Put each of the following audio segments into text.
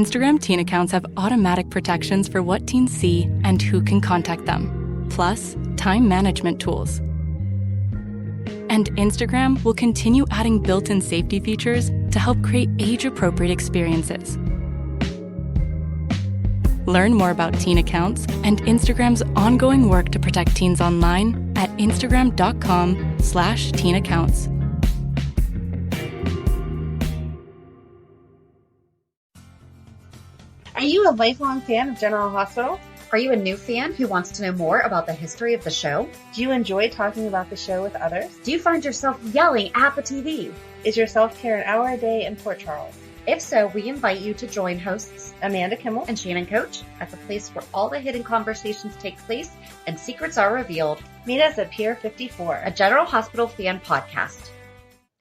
Instagram teen accounts have automatic protections for what teens see and who can contact them, plus time management tools. And Instagram will continue adding built-in safety features to help create age-appropriate experiences. Learn more about teen accounts and Instagram's ongoing work to protect teens online at instagram.com/teenaccounts. Are you a lifelong fan of General Hospital? Are you a new fan who wants to know more about the history of the show? Do you enjoy talking about the show with others? Do you find yourself yelling at the TV? Is your self-care an hour a day in Port Charles? If so, we invite you to join hosts Amanda Kimmel and Shannon Coach at the place where all the hidden conversations take place and secrets are revealed. Meet us at Pier 54, a General Hospital fan podcast.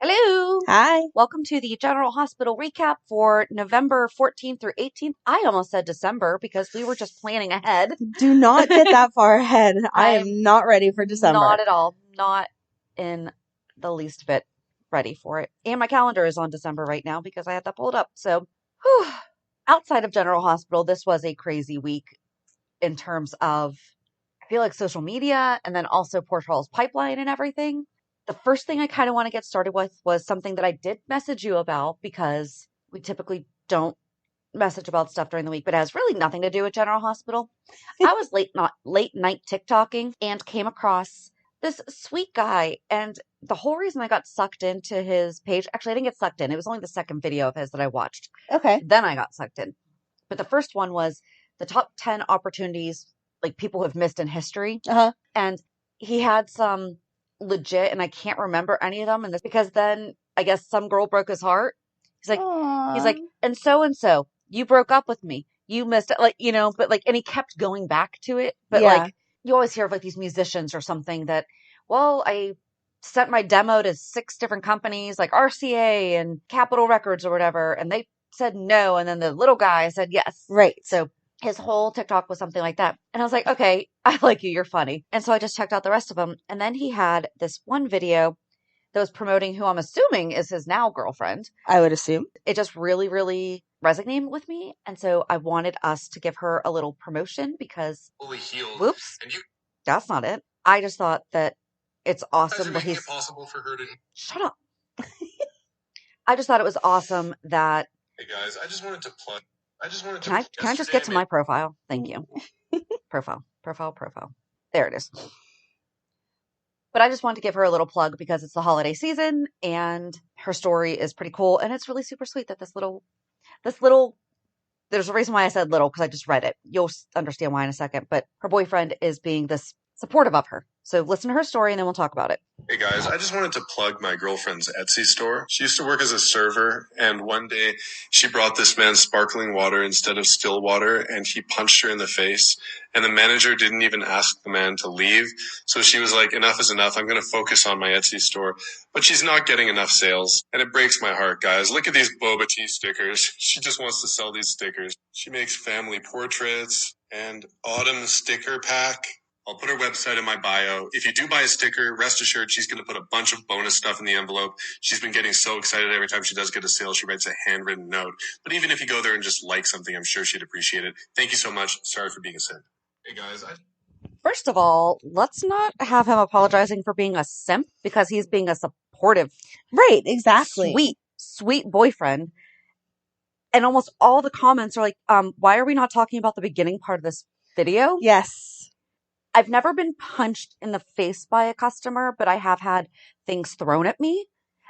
Hello. Hi. Welcome to the General Hospital recap for November 14th through 18th. I almost said December because we were just planning ahead. Do not get that far ahead. I am not ready for December. Not at all. Not in the least bit ready for it. And my calendar is on December right now because I had that pulled up. So, outside of General Hospital, this was a crazy week in terms of, I feel like, social media and then also Port Charles Pipeline and everything. The first thing I kind of want to get started with was something that I did message you about because we typically don't message about stuff during the week, but it has really nothing to do with General Hospital. I was late night TikToking and came across this sweet guy. And the whole reason I got sucked into his page, actually, I didn't get sucked in. It was only the second video of his that I watched. Okay. Then I got sucked in. But the first one was the top 10 opportunities, like people who have missed in history. And he had some legit, and I can't remember any of them. And this because then I guess some girl broke his heart. He's like, and so, you broke up with me. You missed it. Like, but like, and he kept going back to it. But like, you always hear of like these musicians or something that, well, I sent my demo to 6 different companies like RCA and Capitol Records or whatever. And they said no. And then the little guy said yes. Right. So his whole TikTok was something like that. And I was like, okay, I like you. You're funny. And so I just checked out the rest of them. And then he had this one video that was promoting who I'm assuming is his now girlfriend. I would assume. It just really, really resonated with me. And so I wanted us to give her a little promotion because, whoops, that's not it. I just thought that it's awesome. What he's possible for her to shut up. I just thought it was awesome that. Hey guys, I just wanted to plug. Can I just get to my profile? Thank you. Profile. There it is. But I just wanted to give her a little plug because it's the holiday season and her story is pretty cool. And it's really super sweet that this little, there's a reason why I said little because I just read it. You'll understand why in a second. But her boyfriend is being this supportive of her. So listen to her story and then we'll talk about it. Hey guys, I just wanted to plug my girlfriend's Etsy store. She used to work as a server, and one day she brought this man sparkling water instead of still water, and he punched her in the face. And the manager didn't even ask the man to leave. So she was like, enough is enough. I'm going to focus on my Etsy store. But she's not getting enough sales. And it breaks my heart, guys. Look at these boba tea stickers. She just wants to sell these stickers. She makes family portraits and autumn sticker pack. I'll put her website in my bio. If you do buy a sticker, rest assured she's going to put a bunch of bonus stuff in the envelope. She's been getting so excited every time she does get a sale. She writes a handwritten note. But even if you go there and just like something, I'm sure she'd appreciate it. Thank you so much. Sorry for being a simp. Hey guys. First of all, let's not have him apologizing for being a simp because he's being a supportive, right? Exactly. Sweet boyfriend. And almost all the comments are like, why are we not talking about the beginning part of this video? Yes. I've never been punched in the face by a customer, but I have had things thrown at me.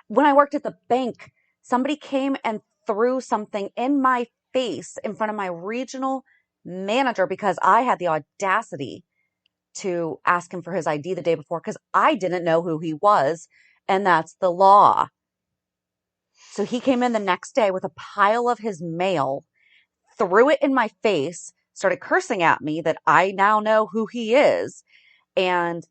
When I worked at the bank, somebody came and threw something in my face in front of my regional manager because I had the audacity to ask him for his ID the day before because I didn't know who he was, and that's the law. So he came in the next day with a pile of his mail, threw it in my face, started cursing at me that I now know who he is. And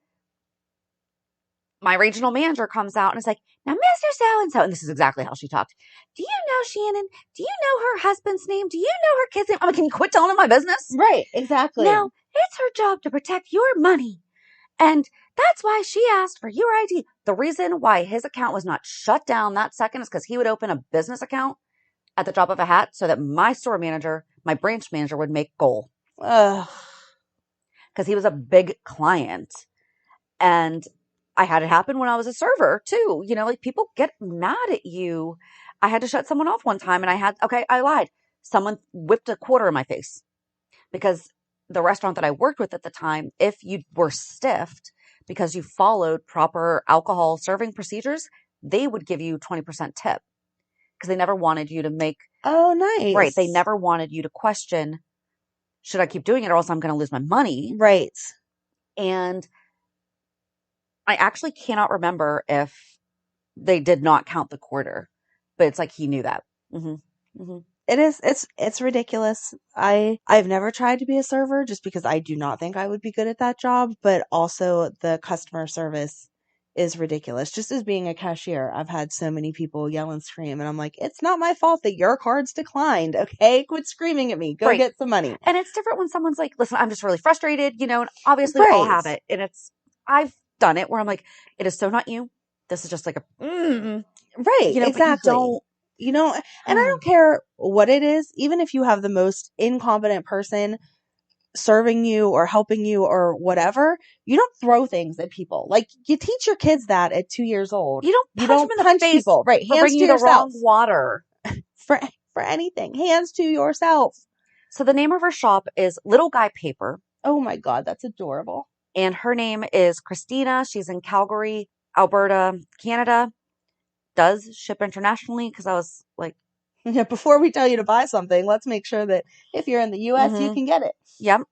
my regional manager comes out and is like, now, Mr. So-and-so, and this is exactly how she talked. Do you know Shannon? Do you know her husband's name? Do you know her kid's name? I mean, can you quit telling him my business? Right, exactly. Now, it's her job to protect your money. And that's why she asked for your ID. The reason why his account was not shut down that second is because he would open a business account at the drop of a hat so that my store manager, my branch manager would make goal. Ugh. Because he was a big client. And I had it happen when I was a server too. You know, like people get mad at you. I had to shut someone off one time and I lied. Someone whipped a quarter in my face because the restaurant that I worked with at the time, if you were stiffed because you followed proper alcohol serving procedures, they would give you 20% tip because they never wanted you to make. Oh, nice. Right. They never wanted you to question, should I keep doing it or else I'm going to lose my money? Right. And I actually cannot remember if they did not count the quarter, but it's like he knew that. Mm-hmm. Mm-hmm. It's ridiculous. I've never tried to be a server just because I do not think I would be good at that job, but also the customer service is ridiculous. Just as being a cashier, I've had so many people yell and scream and I'm like, it's not my fault that your card's declined. Okay. Quit screaming at me. Go get some money. And it's different when someone's like, listen, I'm just really frustrated, you know, and obviously we all have it. And I've done it where I'm like, it is so not you. This is just like right. You know, Exactly. You know, and I don't care what it is, even if you have the most incompetent person serving you or helping you or whatever, you don't throw things at people. Like you teach your kids that at 2 years old. You don't punch them in the face people. Right. For bringing you the wrong water. For anything. Hands to yourself. So the name of her shop is Little Guy Paper. Oh my God, that's adorable. And her name is Christina. She's in Calgary, Alberta, Canada. Does ship internationally because I was like, yeah, before we tell you to buy something, let's make sure that if you're in the US, you can get it. Yep.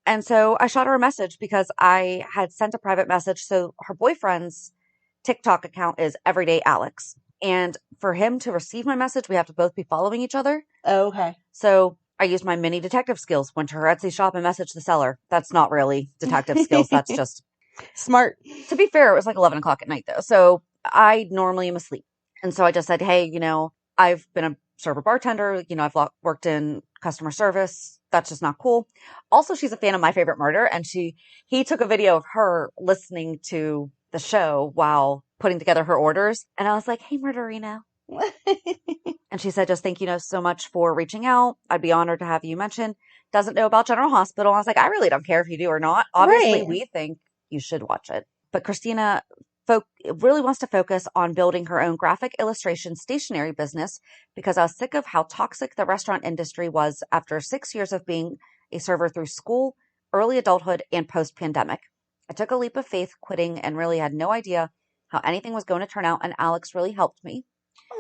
And so I shot her a message because I had sent a private message. So her boyfriend's TikTok account is Everyday Alex. And for him to receive my message, we have to both be following each other. Oh, okay. So I used my mini detective skills, went to her Etsy shop and messaged the seller. That's not really detective skills. That's just smart. To be fair, it was like 11 o'clock at night though. So I normally am asleep. And so I just said, hey, you know, I've been a server bartender. You know, I've worked in customer service. That's just not cool. Also, she's a fan of My Favorite Murder. And he took a video of her listening to the show while putting together her orders. And I was like, hey, Murderino. And she said, just thank you so much for reaching out. I'd be honored to have you mention. Doesn't know about General Hospital. I was like, I really don't care if you do or not. Obviously, we think you should watch it. But Christina really wants to focus on building her own graphic illustration stationery business because I was sick of how toxic the restaurant industry was after 6 years of being a server through school, early adulthood, and post-pandemic. I took a leap of faith quitting and really had no idea how anything was going to turn out, and Alex really helped me.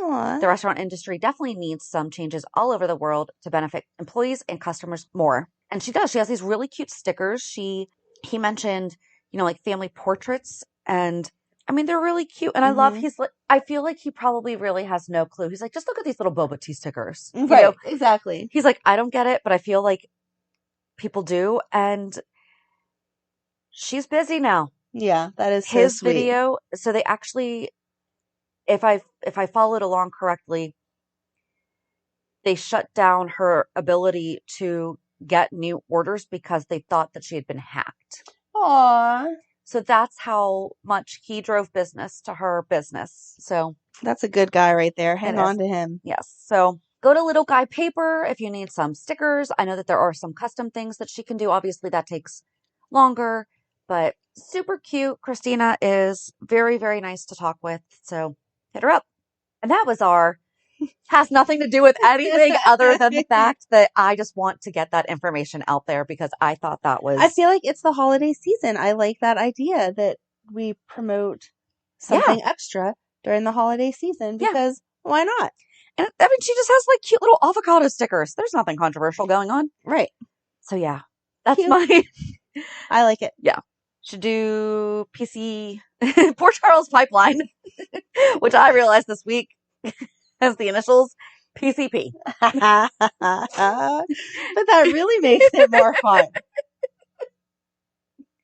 Aww. The restaurant industry definitely needs some changes all over the world to benefit employees and customers more. And she does. She has these really cute stickers. He mentioned, you know, like family portraits, and I mean, they're really cute. And I love, I feel like he probably really has no clue. He's like, just look at these little boba tea stickers. Right. You know? Exactly. He's like, I don't get it, but I feel like people do. And she's busy now. Yeah, that is so his sweet. video. So they actually, if I followed along correctly, they shut down her ability to get new orders because they thought that she had been hacked. Aww. So that's how much he drove business to her business. So that's a good guy right there. Hang on to him. Yes. So go to Little Guy Paper if you need some stickers. I know that there are some custom things that she can do. Obviously that takes longer, but super cute. Christina is very, very nice to talk with. So hit her up. And that was has nothing to do with anything other than the fact that I just want to get that information out there because I thought that was... I feel like it's the holiday season. I like that idea that we promote something extra during the holiday season because why not? And I mean, she just has like cute little avocado stickers. There's nothing controversial going on. Right. So yeah, that's my... I like it. Yeah. Should do PC Port Charles Pipeline, which I realized this week has the initials PCP. But that really makes it more fun.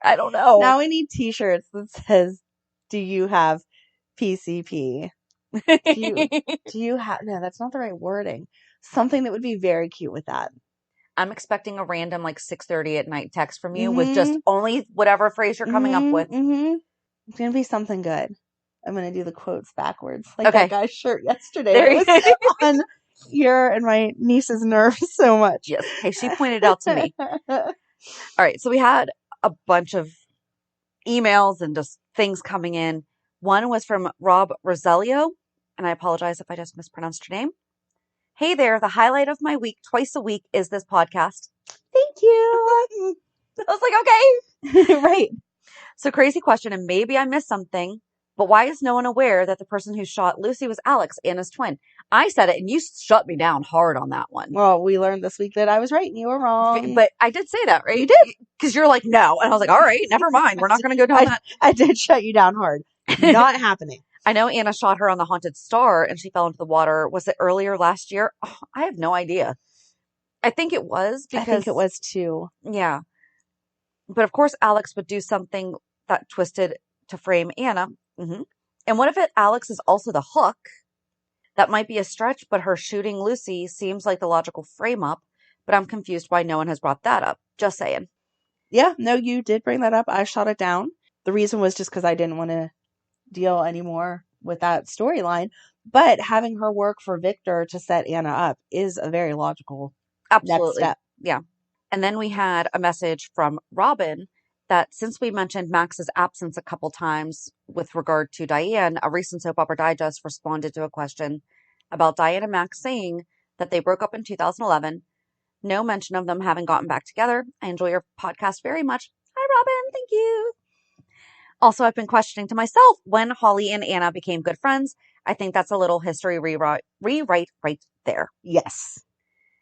I don't know. Now we need t-shirts that says, do you have PCP? Do you have, no, that's not the right wording. Something that would be very cute with that. I'm expecting a random like 6:30 at night text from you with just only whatever phrase you're coming up with. It's going to be something good. I'm going to do the quotes backwards. Like that guy's shirt yesterday. It was on your and my niece's nerves so much. Yes. Hey, she pointed out to me. All right. So we had a bunch of emails and just things coming in. One was from Rob Roselio, and I apologize if I just mispronounced your name. Hey there, the highlight of my week twice a week is this podcast. Thank you. I was like, okay. Right. So crazy question, and maybe I missed something, but why is no one aware that the person who shot Lucy was Alex, Anna's twin? I said it, and you shut me down hard on that one. Well, we learned this week that I was right and you were wrong. But I did say that, right? You did. Because you're like, no. And I was like, all right, never mind. We're not going to go down that. I did shut you down hard. Not happening. I know Anna shot her on the Haunted Star and she fell into the water. Was it earlier last year? Oh, I have no idea. I think it was because... I think it was too. Yeah. But of course, Alex would do something that twisted to frame Anna. Mm-hmm. And what if Alex is also the hook? That might be a stretch, but her shooting Lucy seems like the logical frame up. But I'm confused why no one has brought that up. Just saying. Yeah, no, you did bring that up. I shot it down. The reason was just because I didn't want to deal anymore with that storyline. But having her work for Victor to set Anna up is a very logical next step. Yeah. And then we had a message from Robin that since we mentioned Max's absence a couple times with regard to Diane, a recent Soap Opera Digest responded to a question about Diane and Max saying that they broke up in 2011. No mention of them having gotten back together. I enjoy your podcast very much. Hi, Robin. Thank you. Also, I've been questioning to myself when Holly and Anna became good friends. I think that's a little history rewrite right there. Yes.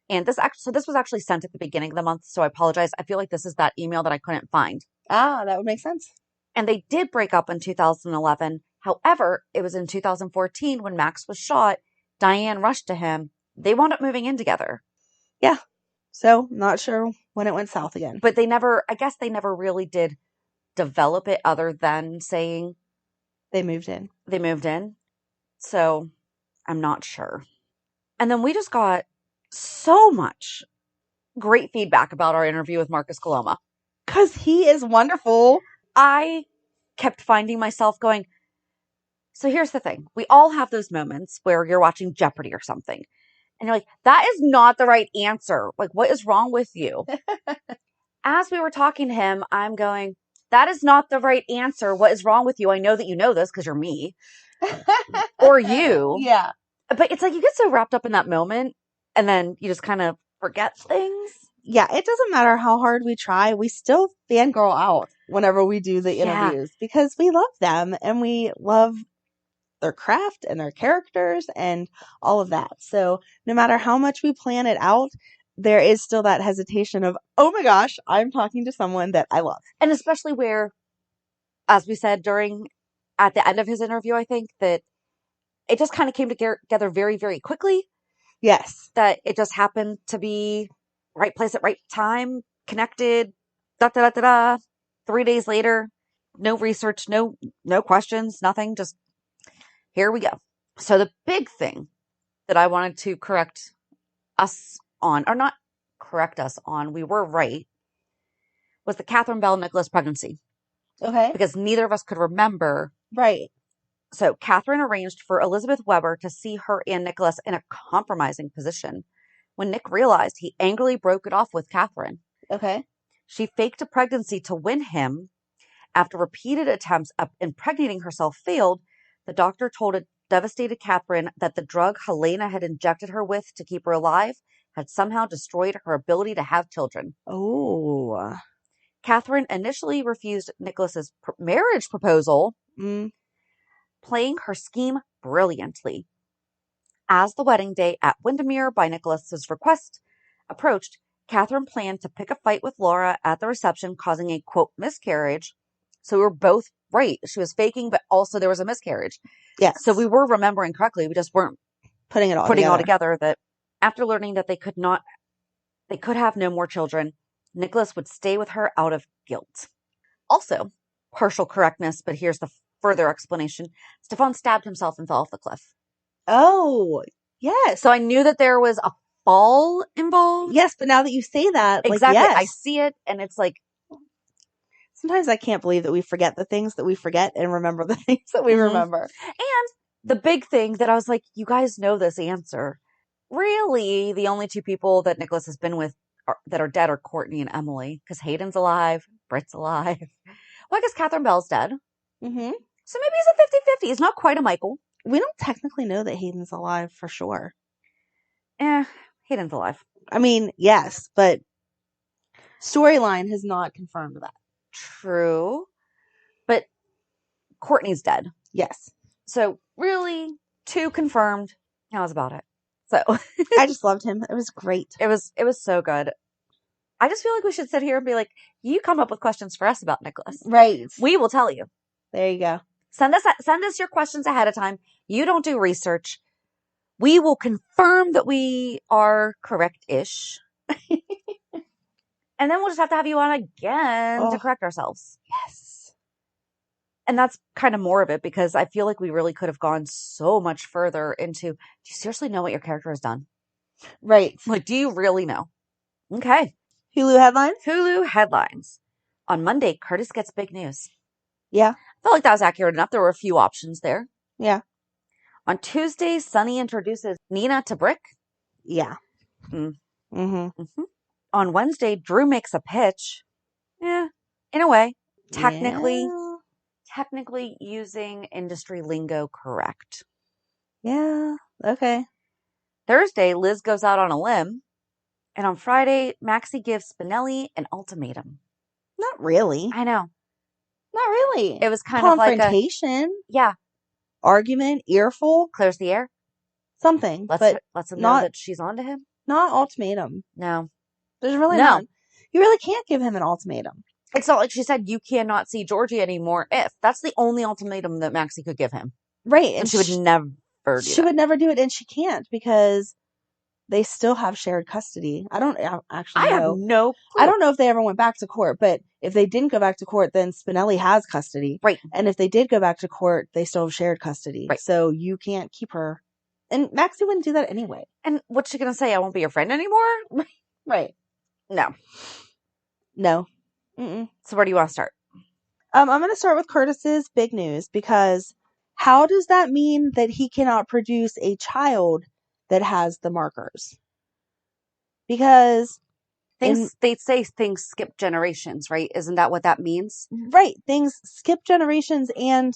And this was actually sent at the beginning of the month, so I apologize. I feel like this is that email that I couldn't find. Ah, that would make sense. And they did break up in 2011. However, it was in 2014 when Max was shot. Diane rushed to him. They wound up moving in together. Yeah. So, not sure when it went south again. But they never really did develop it other than saying they moved in. So, I'm not sure. And then we just got so much great feedback about our interview with Marcus Coloma. Because he is wonderful. I kept finding myself going, so here's the thing. We all have those moments where you're watching Jeopardy or something. And you're like, that is not the right answer. Like, what is wrong with you? As we were talking to him, I'm going, that is not the right answer. What is wrong with you? I know that you know this because you're me. Or you. Yeah. But it's like you get so wrapped up in that moment and then you just kind of forget things. Yeah, it doesn't matter how hard we try. We still fangirl out whenever we do the interviews because we love them and we love their craft and their characters and all of that. So no matter how much we plan it out, there is still that hesitation of, oh my gosh, I'm talking to someone that I love. And especially where, as we said at the end of his interview, I think that it just kind of came together very, very quickly. Yes. That it just happened to be right place at right time, connected, 3 days later, no research, no questions, nothing, just here we go. So the big thing that I wanted to correct us on, or not correct us on, we were right, was the Catherine Bell Nikolas pregnancy. Okay. Because neither of us could remember. Right. So Catherine arranged for Elizabeth Weber to see her and Nikolas in a compromising position. When Nick realized, he angrily broke it off with Catherine. Okay. She faked a pregnancy to win him. After repeated attempts at impregnating herself failed, the doctor told a devastated Catherine that the drug Helena had injected her with to keep her alive had somehow destroyed her ability to have children. Oh. Catherine initially refused Nicholas's marriage proposal, playing her scheme brilliantly. As the wedding day at Windermere, by Nicholas's request, approached, Catherine planned to pick a fight with Laura at the reception, causing a, quote, miscarriage. So we were both right. She was faking, but also there was a miscarriage. Yes. So we were remembering correctly. We just weren't putting all together. That after learning that they could have no more children, Nikolas would stay with her out of guilt. Also, partial correctness, but here's the further explanation. Stefan stabbed himself and fell off the cliff. Oh, yes. So I knew that there was a fall involved. Yes, but now that you say that, exactly, yes. I see it, and it's like, sometimes I can't believe that we forget the things that we forget and remember the things that we remember. And the big thing that I was like, you guys know this answer. really, the only two people that Nikolas has been with that are dead are Courtney and Emily, because Hayden's alive, Britt's alive. Well, I guess Catherine Bell's dead. Mm-hmm. So maybe he's a 50-50. He's not quite a Michael. We don't technically know that Hayden's alive for sure. Hayden's alive. I mean, yes, but storyline has not confirmed that. True. But Courtney's dead. Yes. So really, 2 confirmed. That was about it. So I just loved him. It was great. it was so good. I just feel like we should sit here and be like, you come up with questions for us about Nikolas. Right. We will tell you. There you go. Send us your questions ahead of time. You don't do research. We will confirm that we are correct-ish. And then we'll just have to have you on again to correct ourselves. Yes. And that's kind of more of it, because I feel like we really could have gone so much further into, do you seriously know what your character has done? Right. Like, do you really know? Okay. Hulu headlines? Hulu headlines. On Monday, Curtis gets big news. Yeah. I felt like that was accurate enough. There were a few options there. Yeah. On Tuesday, Sonny introduces Nina to Britt. Yeah. Mm-hmm. Mm-hmm. On Wednesday, Drew makes a pitch. Yeah, in a way. Technically using industry lingo correct. Yeah. Okay. Thursday, Liz goes out on a limb. And on Friday, Maxie gives Spinelli an ultimatum. Not really. I know. Not really. It was kind of like a... confrontation. Yeah. Argument. Earful. Clears the air. Something. Let's him know that she's onto him. Not ultimatum. No. There's really none. You really can't give him an ultimatum. It's not like she said, you cannot see Georgie anymore if. That's the only ultimatum that Maxie could give him. Right. And she would never do that. She would never do it, and she can't, because they still have shared custody. I don't actually know. I have no clue. I don't know if they ever went back to court, but if they didn't go back to court, then Spinelli has custody. Right. And if they did go back to court, they still have shared custody. Right. So you can't keep her. And Maxie wouldn't do that anyway. And what's she going to say? I won't be your friend anymore? Right. No. Mm-mm. So where do you want to start? I'm going to start with Curtis's big news, because how does that mean that he cannot produce a child that has the markers? Because they say things skip generations, right? Isn't that what that means? Right. Things skip generations, and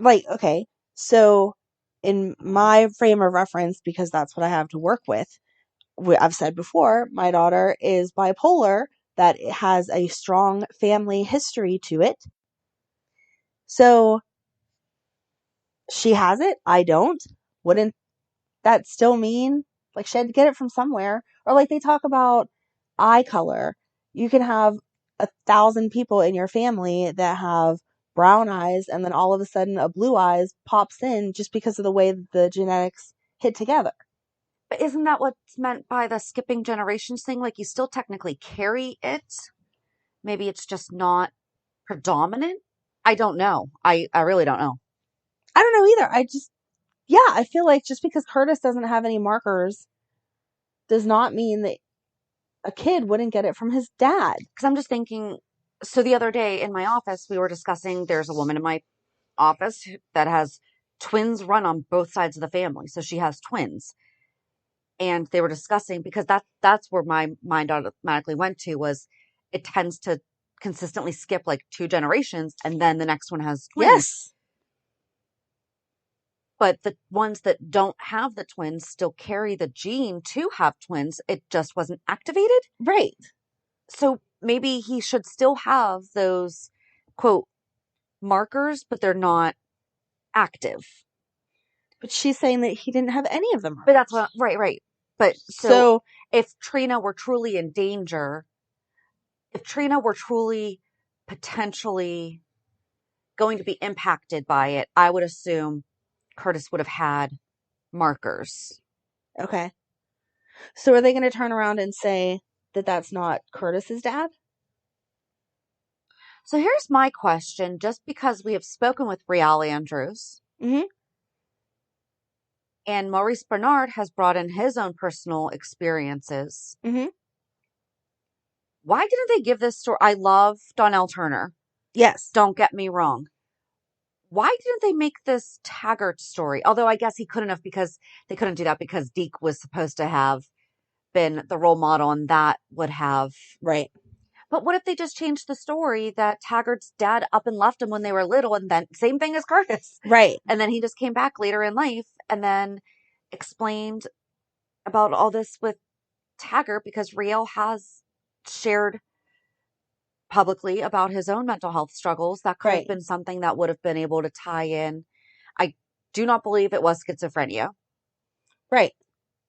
okay, so in my frame of reference, because that's what I have to work with, I've said before, my daughter is bipolar. That has a strong family history to it. So she has it. I don't. Wouldn't that still mean she had to get it from somewhere? Or they talk about eye color. You can have 1,000 people in your family that have brown eyes, and then all of a sudden a blue eyes pops in just because of the way the genetics hit together. But isn't that what's meant by the skipping generations thing? You still technically carry it. Maybe it's just not predominant. I don't know. I really don't know. I don't know either. I feel like just because Curtis doesn't have any markers does not mean that a kid wouldn't get it from his dad. Because I'm just thinking, so the other day in my office, we were discussing, there's a woman in my office that has twins run on both sides of the family. So she has twins. And they were discussing, because that's where my mind automatically went to, was it tends to consistently skip 2 generations, and then the next one has twins. Yes. But the ones that don't have the twins still carry the gene to have twins. It just wasn't activated. Right. So maybe he should still have those, quote, markers, but they're not active. But she's saying that he didn't have any of them. But that's what, right. But so if Trina were truly in danger, if Trina were truly potentially going to be impacted by it, I would assume Curtis would have had markers. Okay. So are they going to turn around and say that that's not Curtis's dad? So here's my question, just because we have spoken with Brielle Andrews. Mm-hmm. And Maurice Bernard has brought in his own personal experiences. Mm-hmm. Why didn't they give this story? I love Donnell Turner. Yes. Don't get me wrong. Why didn't they make this Taggart story? Although I guess he couldn't have, because they couldn't do that because Deke was supposed to have been the role model, and that would have. Right. But what if they just changed the story that Taggart's dad up and left him when they were little, and then same thing as Curtis. Right. And then he just came back later in life and then explained about all this with Taggart, because Riel has shared publicly about his own mental health struggles. That could have Right. been something that would have been able to tie in. I do not believe it was schizophrenia, Right.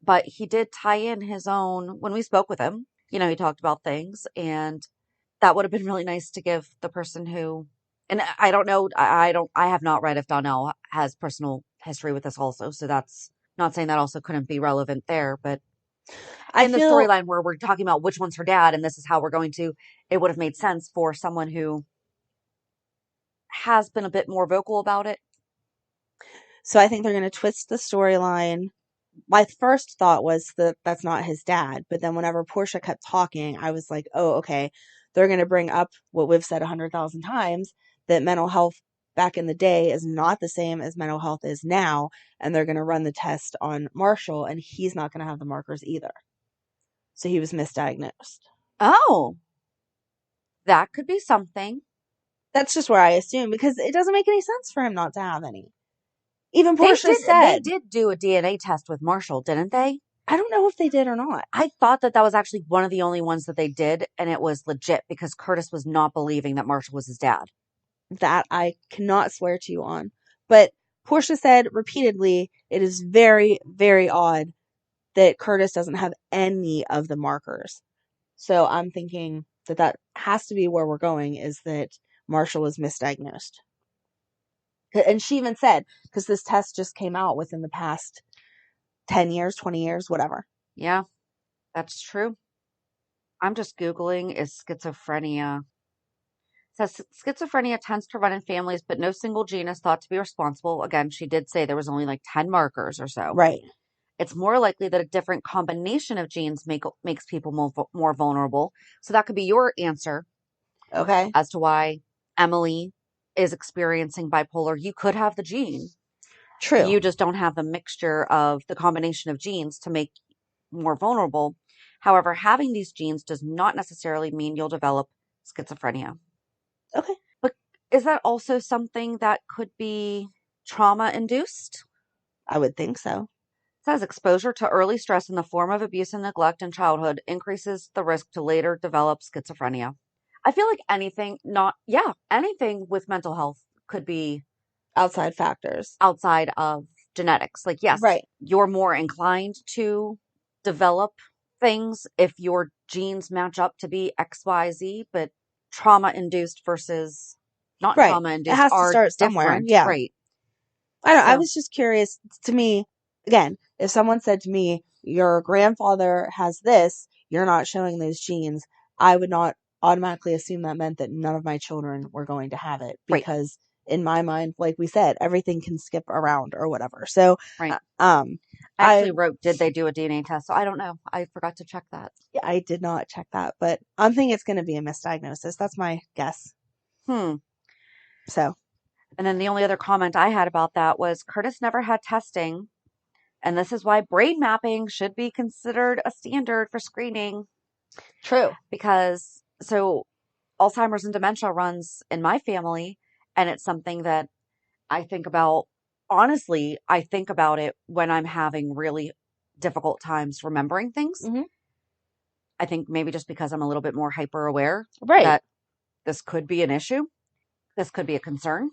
but he did tie in his own. When we spoke with him, he talked about things, and that would have been really nice to give the person who, and I don't know, I have not read if Donnell has personal history with this also, so that's not saying that also couldn't be relevant there, but in the storyline where we're talking about which one's her dad and this is how we're going to, it would have made sense for someone who has been a bit more vocal about it. So I think they're going to twist the storyline. My first thought was that that's not his dad, but then whenever Portia kept talking, I was like, oh, okay, they're going to bring up what we've said 100,000 times, that mental health back in the day is not the same as mental health is now, and they're going to run the test on Marshall, and he's not going to have the markers either. So he was misdiagnosed. Oh, that could be something. That's just where I assume, because it doesn't make any sense for him not to have any. Even Portia said they did do a DNA test with Marshall, didn't they? I don't know if they did or not. I thought that was actually one of the only ones that they did, and it was legit because Curtis was not believing that Marshall was his dad. That I cannot swear to you on. But Portia said repeatedly, it is very, very odd that Curtis doesn't have any of the markers. So I'm thinking that has to be where we're going, is that Marshall was misdiagnosed. And she even said, because this test just came out within the past 10 years, 20 years, whatever. Yeah, that's true. I'm just Googling, is schizophrenia. It says schizophrenia tends to run in families, but no single gene is thought to be responsible. Again, she did say there was only like 10 markers or so. Right. It's more likely that a different combination of genes makes people more vulnerable. So that could be your answer. Okay. As to why Emily is experiencing bipolar. You could have the gene. True. You just don't have the mixture of the combination of genes to make more vulnerable. However, having these genes does not necessarily mean you'll develop schizophrenia. Okay. But is that also something that could be trauma induced? I would think so. It says exposure to early stress in the form of abuse and neglect in childhood increases the risk to later develop schizophrenia. I feel like anything with mental health could be outside factors, outside of genetics. Like, yes, right, you're more inclined to develop things if your genes match up to be XYZ, but trauma-induced versus not right. trauma-induced it has are to start somewhere. different. Yeah. Right. I don't know. I was just curious. To me, again, if someone said to me, your grandfather has this, you're not showing those genes, I would not automatically assume that meant that none of my children were going to have it, because in my mind, like we said, everything can skip around or whatever. So, right. I actually wrote, did they do a DNA test? So I don't know. I forgot to check that. Yeah, I did not check that, but I'm thinking it's going to be a misdiagnosis. That's my guess. So. And then the only other comment I had about that was Curtis never had testing, and this is why brain mapping should be considered a standard for screening. True. Because, so Alzheimer's and dementia runs in my family, and it's something that I think about. Honestly, I think about it when I'm having really difficult times remembering things. Mm-hmm. I think maybe just because I'm a little bit more hyper aware, right, that this could be an issue. This could be a concern.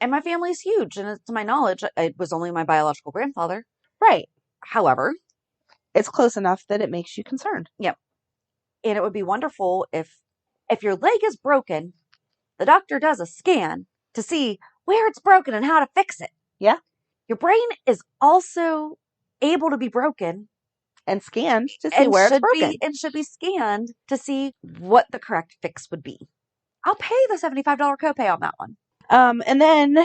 And my family is huge, and to my knowledge, it was only my biological grandfather. Right. However, it's close enough that it makes you concerned. Yep. And it would be wonderful if your leg is broken, the doctor does a scan to see where it's broken and how to fix it. Yeah. Your brain is also able to be broken and scanned to see where it's broken. And should be scanned to see what the correct fix would be. I'll pay the $75 copay on that one. And then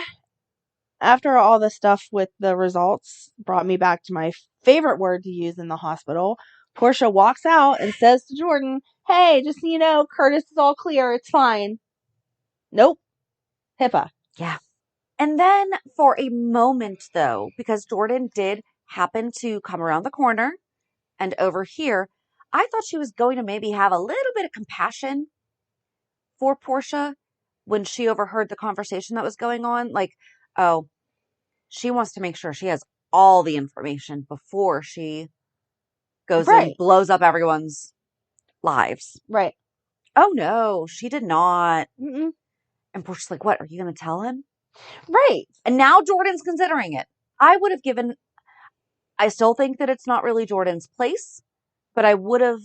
after all the stuff with the results brought me back to my favorite word to use in the hospital, Portia walks out and says to Jordan, hey, just so you know, Curtis is all clear. It's fine. Nope. HIPAA. Yeah. And then for a moment, though, because Jordan did happen to come around the corner and over here, I thought she was going to maybe have a little bit of compassion for Portia when she overheard the conversation that was going on. Like, oh, she wants to make sure she has all the information before she goes and blows up everyone's lives. Right. Oh, no, she did not. Mm-mm. And Portia's like, what, are you going to tell him? Right. And now Jordan's considering it. I would have given, I still think that it's not really Jordan's place, but I would have,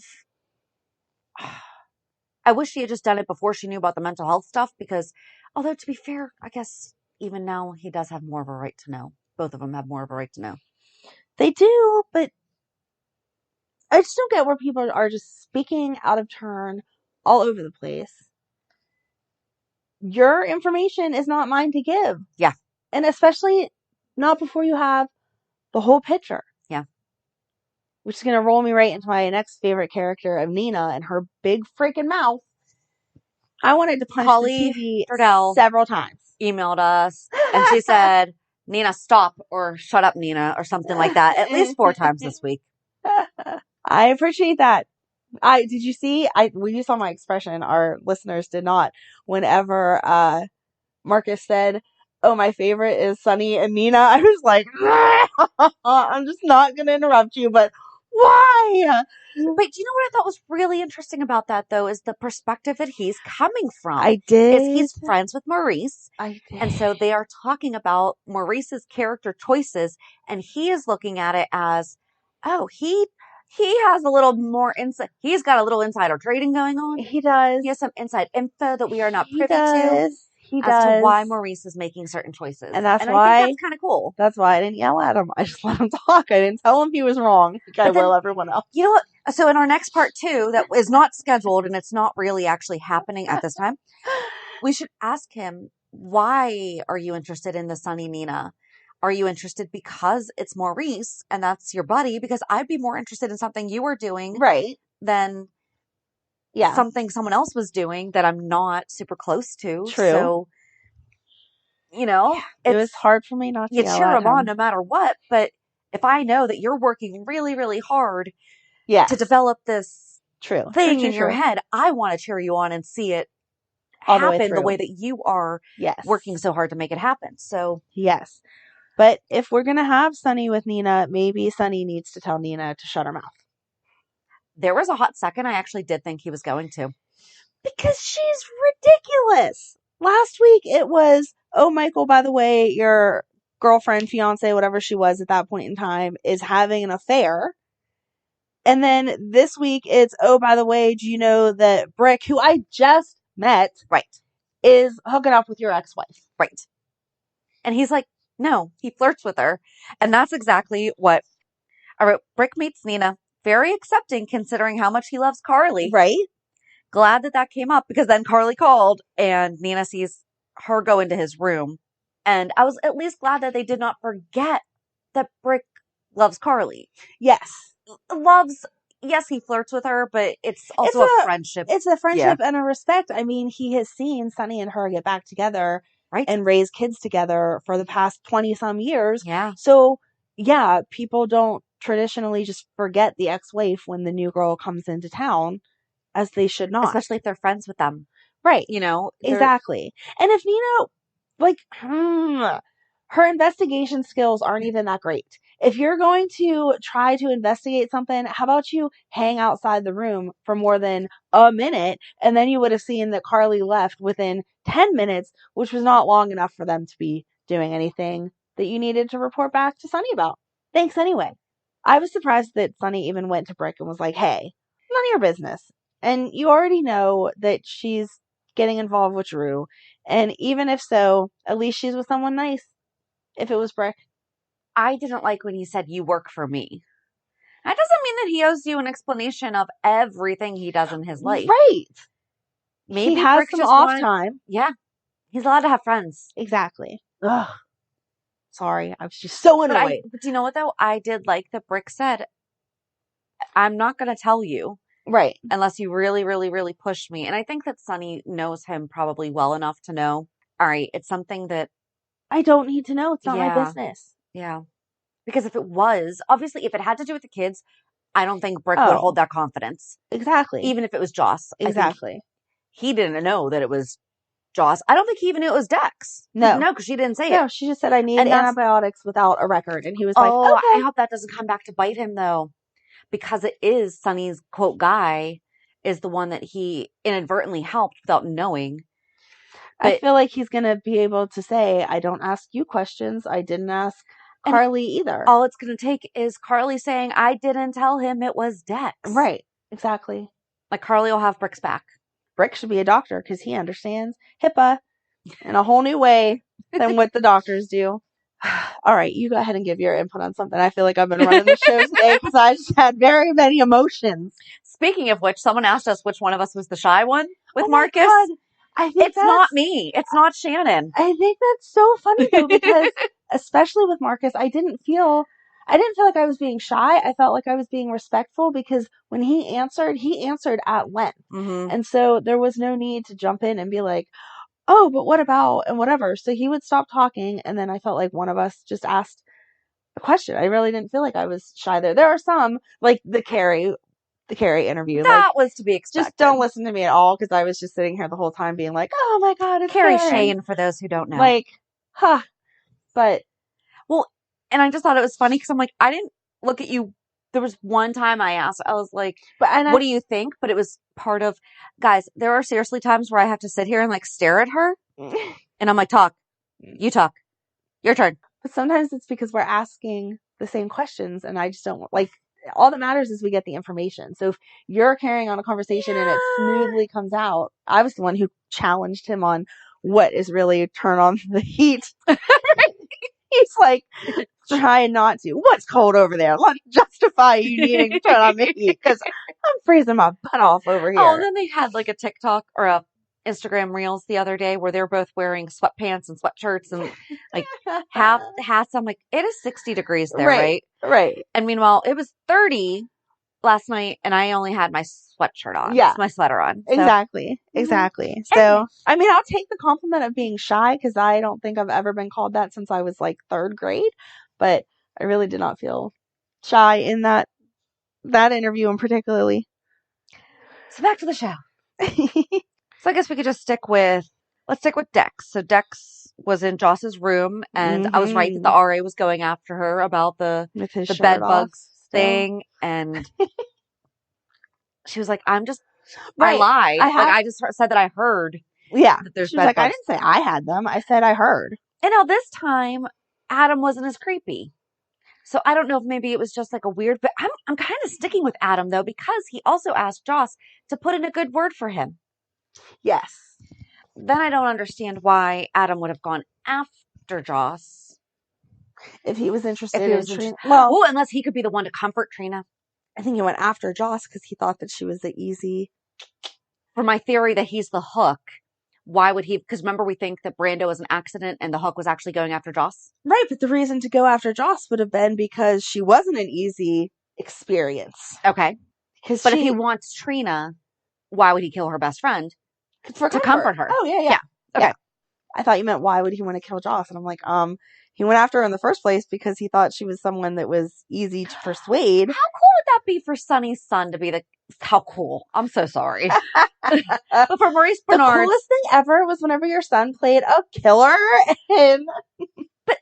I wish she had just done it before she knew about the mental health stuff, because although to be fair, I guess even now he does have more of a right to know. Both of them have more of a right to know. They do, but I just don't get where people are just speaking out of turn all over the place. Your information is not mine to give. Yeah. And especially not before you have the whole picture. Yeah. Which is going to roll me right into my next favorite character of Nina and her big freaking mouth. I wanted to punch Holly the TV Durdell several times. Emailed us and she said, Nina, stop, or shut up, Nina, or something like that, at least 4 times this week. I appreciate that. Did you see? You saw my expression. Our listeners did not. Whenever Marcus said, "Oh, my favorite is Sonny and Nina," I was like, "I'm just not going to interrupt you, but why?" But do you know what I thought was really interesting about that, though, is the perspective that he's coming from. I did. Is he's friends with Maurice. I did. And so they are talking about Maurice's character choices, and he is looking at it as, oh, he has a little more insight. He's got a little insider trading going on. He does. He has some inside info that we are not privy to. He does. As to why Maurice is making certain choices. And why I think that's kind of cool. That's why I didn't yell at him. I just let him talk. I didn't tell him he was wrong. I will everyone else. You know what? So in our next part 2, that is not scheduled and it's not really actually happening at this time, we should ask him, why are you interested in the Sonny Nina? Are you interested because it's Maurice and that's your buddy? Because I'd be more interested in something you were doing than something someone else was doing that I'm not super close to. True. So, you know, it was hard for me not to yell cheer at him on no matter what. But if I know that you're working really, really hard to develop this thing in your head, I want to cheer you on and see it happen the way that you are working so hard to make it happen. So yes. But if we're going to have Sonny with Nina, maybe Sonny needs to tell Nina to shut her mouth. There was a hot second I actually did think he was going to. Because she's ridiculous. Last week it was, oh, Michael, by the way, your girlfriend, fiance, whatever she was at that point in time, is having an affair. And then this week it's, oh, by the way, do you know that Britt, who I just met, is hooking up with your ex-wife? Right. And he's like, no, he flirts with her. And that's exactly what I wrote. Britt meets Nina. Very accepting considering how much he loves Carly. Right. Glad that came up because then Carly called and Nina sees her go into his room. And I was at least glad that they did not forget that Britt loves Carly. Yes. Yes, he flirts with her, but it's also a friendship. It's a friendship and a respect. I mean, he has seen Sonny and her get back together and raise kids together for the past 20-some years. Yeah. So, yeah, people don't traditionally just forget the ex-wife when the new girl comes into town, as they should not. Especially if they're friends with them. Right. You know? Exactly. And if Nina, her investigation skills aren't even that great. If you're going to try to investigate something, how about you hang outside the room for more than a minute, and then you would have seen that Carly left within 10 minutes, which was not long enough for them to be doing anything that you needed to report back to Sonny about. Thanks anyway. I was surprised that Sonny even went to Britt and was like, hey, none of your business. And you already know that she's getting involved with Drew. And even if so, at least she's with someone nice. If it was Britt. I didn't like when he said, you work for me. That doesn't mean that he owes you an explanation of everything he does in his life. Right. Maybe he has Britt some just off time. Yeah. He's allowed to have friends. Exactly. Ugh. Sorry. I was just so annoyed. But you know what, though? I did like that Britt said, I'm not going to tell you. Right. Unless you really, really, really push me. And I think that Sonny knows him probably well enough to know, all right, it's something that I don't need to know. It's not my Yeah. business. Yeah. Because if it was, obviously, if it had to do with the kids, I don't think Britt would Oh, hold that confidence. exactly. Even if it was Joss. I think Exactly. he didn't know that it was Joss. I don't think he even knew it was Dex. He No. didn't know because she didn't say No, it. she just said, I need And that's- antibiotics without a record. And he was like, Oh, I okay. hope that doesn't come back to bite him, though. Because it is Sonny's, quote, guy is the one that he inadvertently helped without knowing. I But feel like he's going to be able to say, I don't ask you questions. I didn't ask And Carly either. all it's going to take is Carly saying, I didn't tell him it was Dex. Right. Exactly. Like, Carly will have Brick's back. Brick should be a doctor because he understands HIPAA in a whole new way than what the doctors do. All right, you go ahead and give your input on something. I feel like I've been running the show today because I just had very many emotions. Speaking of which, someone asked us which one of us was the shy one with Oh my Marcus. God. I think It's not me. It's not Shannon. I think that's so funny though, because especially with Marcus, I didn't feel like I was being shy. I felt like I was being respectful because when he answered at length. Mm-hmm. And so there was no need to jump in and be like, oh, but what about, and whatever. So he would stop talking. And then I felt like one of us just asked a question. I really didn't feel like I was shy there. There are some, like the Carrie interview. That was to be expected. Just don't listen to me at all because I was just sitting here the whole time being like, oh my God, it's Carrie Karen. Shane, for those who don't know. Like, huh. But. Well, and I just thought it was funny because I'm like, I didn't look at you. There was one time I asked, I was like, what do you think? But it was part of, guys, there are seriously times where I have to sit here and like stare at her. And I'm like, talk. You talk. Your turn. But sometimes it's because we're asking the same questions and I just don't like, all that matters is we get the information. So if you're carrying on a conversation and it smoothly comes out, I was the one who challenged him on what is really turn on the heat. He's like trying not to. What's cold over there? Let's justify you needing to turn on the heat because I'm freezing my butt off over here. Oh, and then they had like a TikTok or a Instagram Reels the other day where they're both wearing sweatpants and sweatshirts and like half the hats. I'm like, it is 60 degrees there, right? Right. And meanwhile, it was 30 last night and I only had my sweatshirt on. Yeah. My sweater on. So. Exactly. So, I mean, I'll take the compliment of being shy because I don't think I've ever been called that since I was like 3rd grade. But I really did not feel shy in that interview in particularly. So back to the show. So I guess we could just let's stick with Dex. So Dex was in Joss's room and I was right that the RA was going after her about the bed bugs thing. And she was like, I lied. I just said that I heard. Yeah. That there's she was bed like, bugs. I didn't say I had them. I said I heard. And now this time, Adam wasn't as creepy. So I don't know if maybe it was just like a weird, but I'm kind of sticking with Adam though, because he also asked Joss to put in a good word for him. Yes. Then I don't understand why Adam would have gone after Joss. If he was interested in Trina. Well, unless he could be the one to comfort Trina. I think he went after Joss because he thought that she was the easy. For my theory that he's the hook, why would he? Because remember, we think that Brando was an accident and the hook was actually going after Joss. Right, but the reason to go after Joss would have been because she wasn't an easy experience. Okay. But if he wants Trina, why would he kill her best friend? To comfort her. Oh, yeah. Okay. Yeah. I thought you meant why would he want to kill Joss? And I'm like, he went after her in the first place because he thought she was someone that was easy to persuade. How cool would that be for Sonny's son to be how cool? I'm so sorry. But for Maurice Bernard, the coolest thing ever was whenever your son played a killer, and but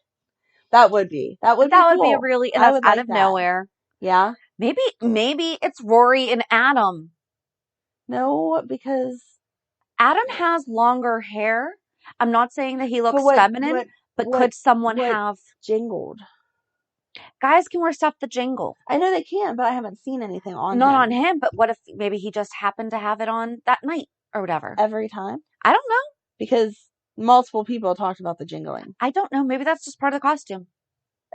that would be cool. Be really, and that's out of nowhere. Yeah, maybe it's Rory and Adam. No, because Adam has longer hair. I'm not saying that he looks feminine, but could someone have jingled? Guys can wear stuff that jingle. I know they can, but I haven't seen anything on Not on him, but what if maybe he just happened to have it on that night or whatever? Every time? I don't know. Because multiple people talked about the jingling. I don't know. Maybe that's just part of the costume.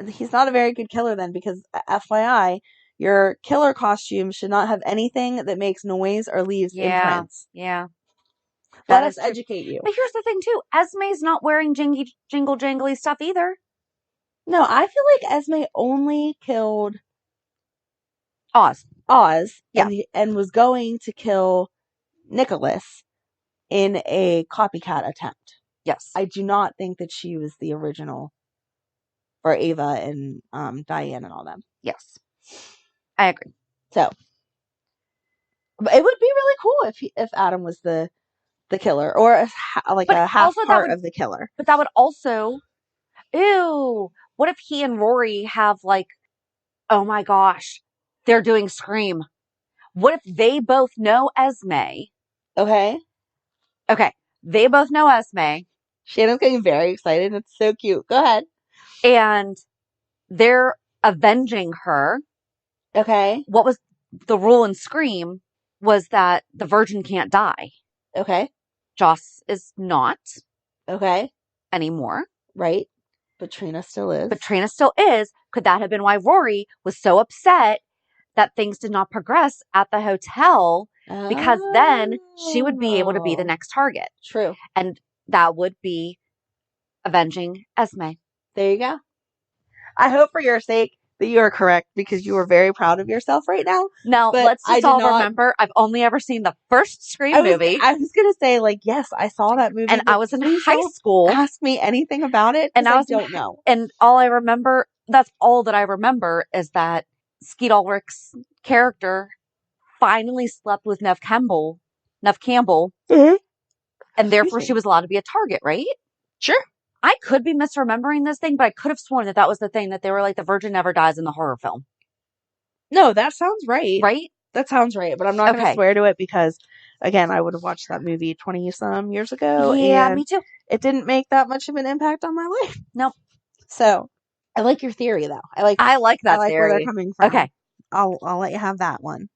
He's not a very good killer then, because FYI, your killer costume should not have anything that makes noise or leaves imprints. Yeah. Let us educate you. But here's the thing too. Esme's not wearing jingle jangly stuff either. No, I feel like Esme only killed Oz. Yeah. And was going to kill Nikolas in a copycat attempt. Yes. I do not think that she was the original for Ava and Diane and all them. Yes. I agree. So, but it would be really cool if Adam was the killer, or But a half also that part would- of the killer. But that would also, ew, what if he and Rory have like, oh my gosh, they're doing Scream. What if they both know Esme? Okay. Okay, they both know Esme, Shannon's getting very excited. It's so cute. Go ahead. and they're avenging her. Okay. What was the rule in Scream was that the virgin can't die. Okay. Joss is not Okay. anymore. Right. But Trina still is. But Trina still is. Could that have been why Rory was so upset that things did not progress at the hotel? Because then she would be able to be the next target. True. And that would be avenging Esme. There you go. I hope for your sake that you are correct, because you are very proud of yourself right now. Now, But let's I just did all not- remember, I've only ever seen the first Scream movie. I was going to say, like, yes, I saw that movie. And but I was in please high don't school. Ask me anything about it, And because I don't know. And all I remember, that's all that I remember, is that Skeet Ulrich's character finally slept with Nev Campbell, Mhm. and therefore me. she was allowed to be a target, right? Sure. I could be misremembering this thing, but I could have sworn that was the thing, that they were like, the virgin never dies in the horror film. No, that sounds right. Right? That sounds right, but I'm not going to Okay. swear to it because, again, I would have watched that movie 20-some years ago. Yeah, and me too. it didn't make that much of an impact on my life. Nope. So, I like your theory, though. I like that where theory. they're coming from. Okay. I'll let you have that one.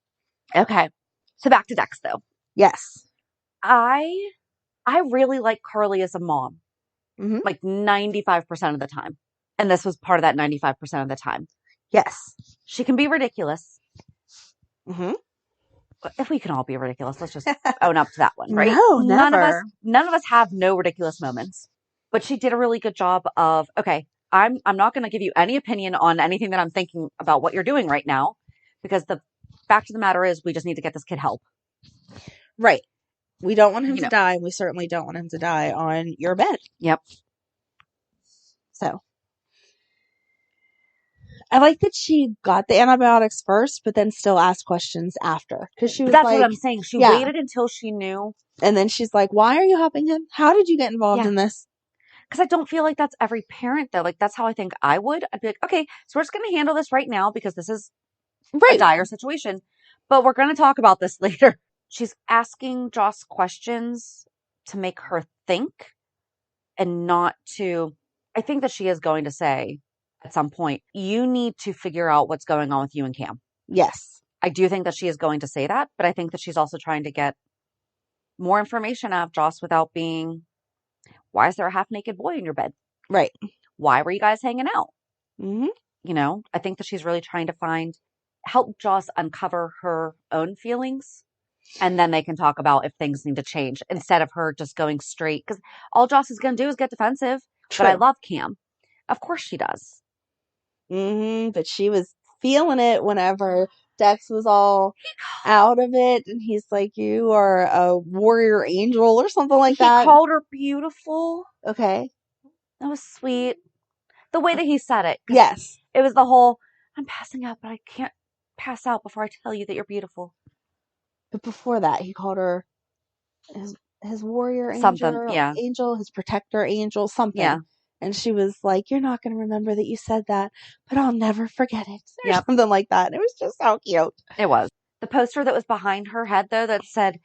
Okay. So back to Dex, though. Yes. I really like Carly as a mom. Mhm. Like 95% of the time. And this was part of that 95% of the time. Yes. She can be ridiculous. Mm-hmm. If we can all be ridiculous, let's just own up to that one, right? No, never. None of us have no ridiculous moments. But she did a really good job of, okay, I'm not going to give you any opinion on anything that I'm thinking about what you're doing right now, because the fact of the matter is we just need to get this kid help. Right. We don't want him You to know. die, and we certainly don't want him to die on your bed. Yep. So, I like that she got the antibiotics first, but then still asked questions after. Because she was That's like, what I'm saying. She yeah. waited until she knew. And then she's like, why are you helping him? How did you get involved Yeah. in this? Because I don't feel like that's every parent, though. Like, that's how I think I would. I'd be like, okay, so we're just going to handle this right now because this is a dire situation. But we're going to talk about this later. She's asking Joss questions to make her think and not to... I think that she is going to say at some point, you need to figure out what's going on with you and Cam. Yes. I do think that she is going to say that, but I think that she's also trying to get more information out of Joss without being, why is there a half-naked boy in your bed? Right. Why were you guys hanging out? Mm-hmm. You know, I think that she's really trying to help Joss uncover her own feelings, and then they can talk about if things need to change instead of her just going straight. Because all Joss is going to do is get defensive. True. But I love Cam. Of course she does. Mm-hmm. But she was feeling it whenever Dex was all out of it, and he's like, you are a warrior angel or something like that. He called her beautiful. Okay. That was sweet. The way that he said it. Yes. It was the whole, I'm passing out, but I can't pass out before I tell you that you're beautiful. But before that, he called her his warrior Something, angel, yeah. his protector angel, something. Yeah. And she was like, you're not going to remember that you said that, but I'll never forget it. Or Yep. something like that. And it was just so cute. It was. The poster that was behind her head, though, that said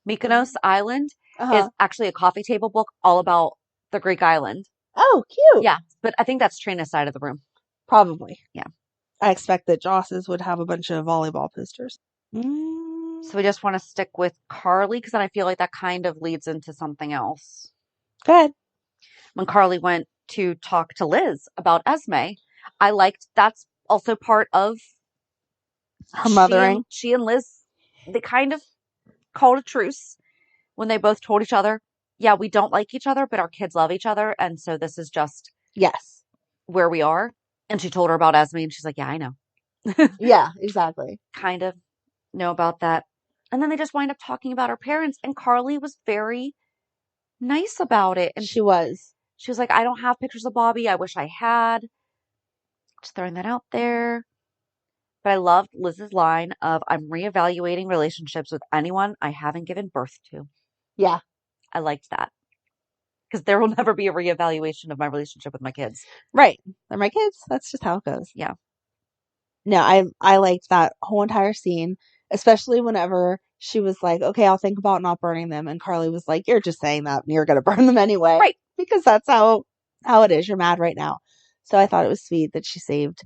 Mykonos Island is actually a coffee table book all about the Greek island. Oh, cute. Yeah, but I think that's Trina's side of the room. Probably. Yeah. I expect that Joss's would have a bunch of volleyball posters. So we just want to stick with Carly, because then I feel like that kind of leads into something else. Go ahead. When Carly went to talk to Liz about Esme, I liked that's also part of Her mothering. She and Liz, they kind of called a truce when they both told each other, yeah, we don't like each other, but our kids love each other. And so this is just Yes. where we are. And she told her about Esme, and she's like, yeah, I know. Yeah, exactly. Kind of know about that. And then they just wind up talking about her parents. And Carly was very nice about it. And She was. she was like, I don't have pictures of Bobby. I wish I had. Just throwing that out there. But I loved Liz's line of, I'm reevaluating relationships with anyone I haven't given birth to. Yeah. I liked that. Because there will never be a reevaluation of my relationship with my kids. Right. They're my kids. That's just how it goes. Yeah. No, I liked that whole entire scene, especially whenever she was like, okay, I'll think about not burning them. And Carly was like, you're just saying that and you're going to burn them anyway. Right. Because that's how it is. You're mad right now. So I thought it was sweet that she saved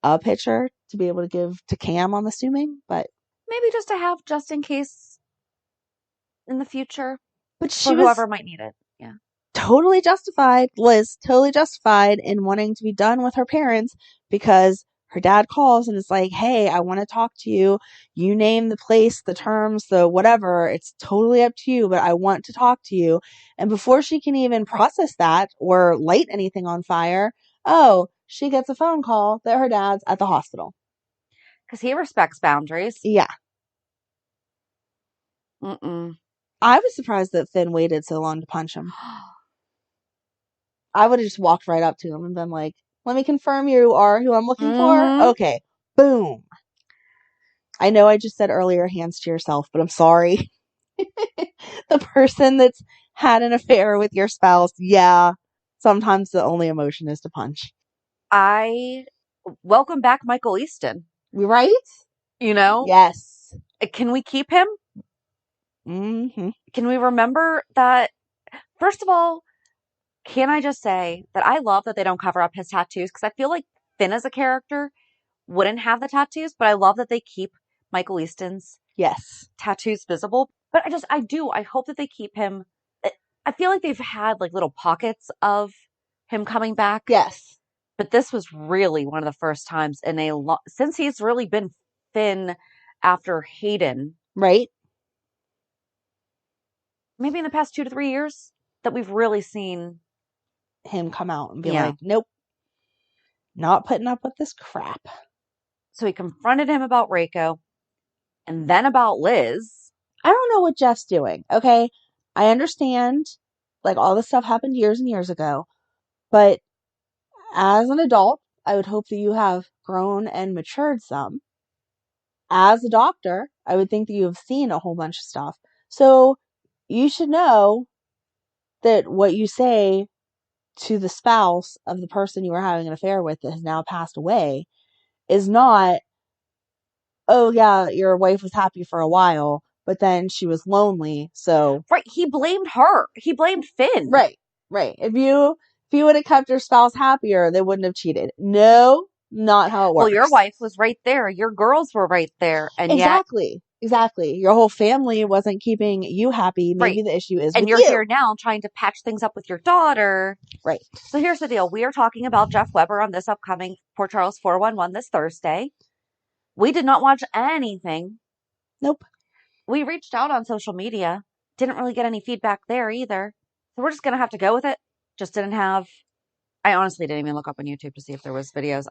a picture to be able to give to Cam, I'm assuming. But maybe just to have just in case in the future. But she for was whoever might need it. Yeah. totally justified, Liz, totally justified in wanting to be done with her parents because her dad calls and is like, hey, I want to talk to you. You name the place, the terms, the whatever. It's totally up to you, but I want to talk to you. And before she can even process that or light anything on fire, she gets a phone call that her dad's at the hospital. Because he respects boundaries. Yeah. Mm-mm. I was surprised that Finn waited so long to punch him. I would have just walked right up to him and been like, let me confirm you are who I'm looking for. Okay. Boom. I know I just said earlier, hands to yourself, but I'm sorry. The person that's had an affair with your spouse, yeah, sometimes the only emotion is to punch. Welcome back, Michael Easton. Right? You know? Yes. Can we keep him? Mm-hmm. Can we remember that? First of all, can I just say that I love that they don't cover up his tattoos because I feel like Finn as a character wouldn't have the tattoos, but I love that they keep Michael Easton's tattoos visible. But I hope that they keep him. I feel like they've had like little pockets of him coming back. Yes. But this was really one of the first times since he's really been Finn after Hayden. Right. Maybe in the past 2 to 3 years that we've really seen him come out and be like, nope, not putting up with this crap. So he confronted him about Reiko and then about Liz. I don't know what Jeff's doing. Okay. I understand like all this stuff happened years and years ago, but as an adult, I would hope that you have grown and matured some. As a doctor, I would think that you have seen a whole bunch of stuff. So you should know that what you say to the spouse of the person you were having an affair with that has now passed away is not, oh yeah, your wife was happy for a while, but then she was lonely. So right, he blamed her. He blamed Finn. Right. If you would have kept your spouse happier, they wouldn't have cheated. No, not how it works. Well, your wife was right there. Your girls were right there. And Exactly. Your whole family wasn't keeping you happy. Maybe the issue is and with you're you. here now trying to patch things up with your daughter. Right. So here's the deal. We are talking about Jeff Weber on this upcoming Port Charles 411 this Thursday. We did not watch anything. Nope. We reached out on social media. Didn't really get any feedback there either. So we're just going to have to go with it. I honestly didn't even look up on YouTube to see if there was videos.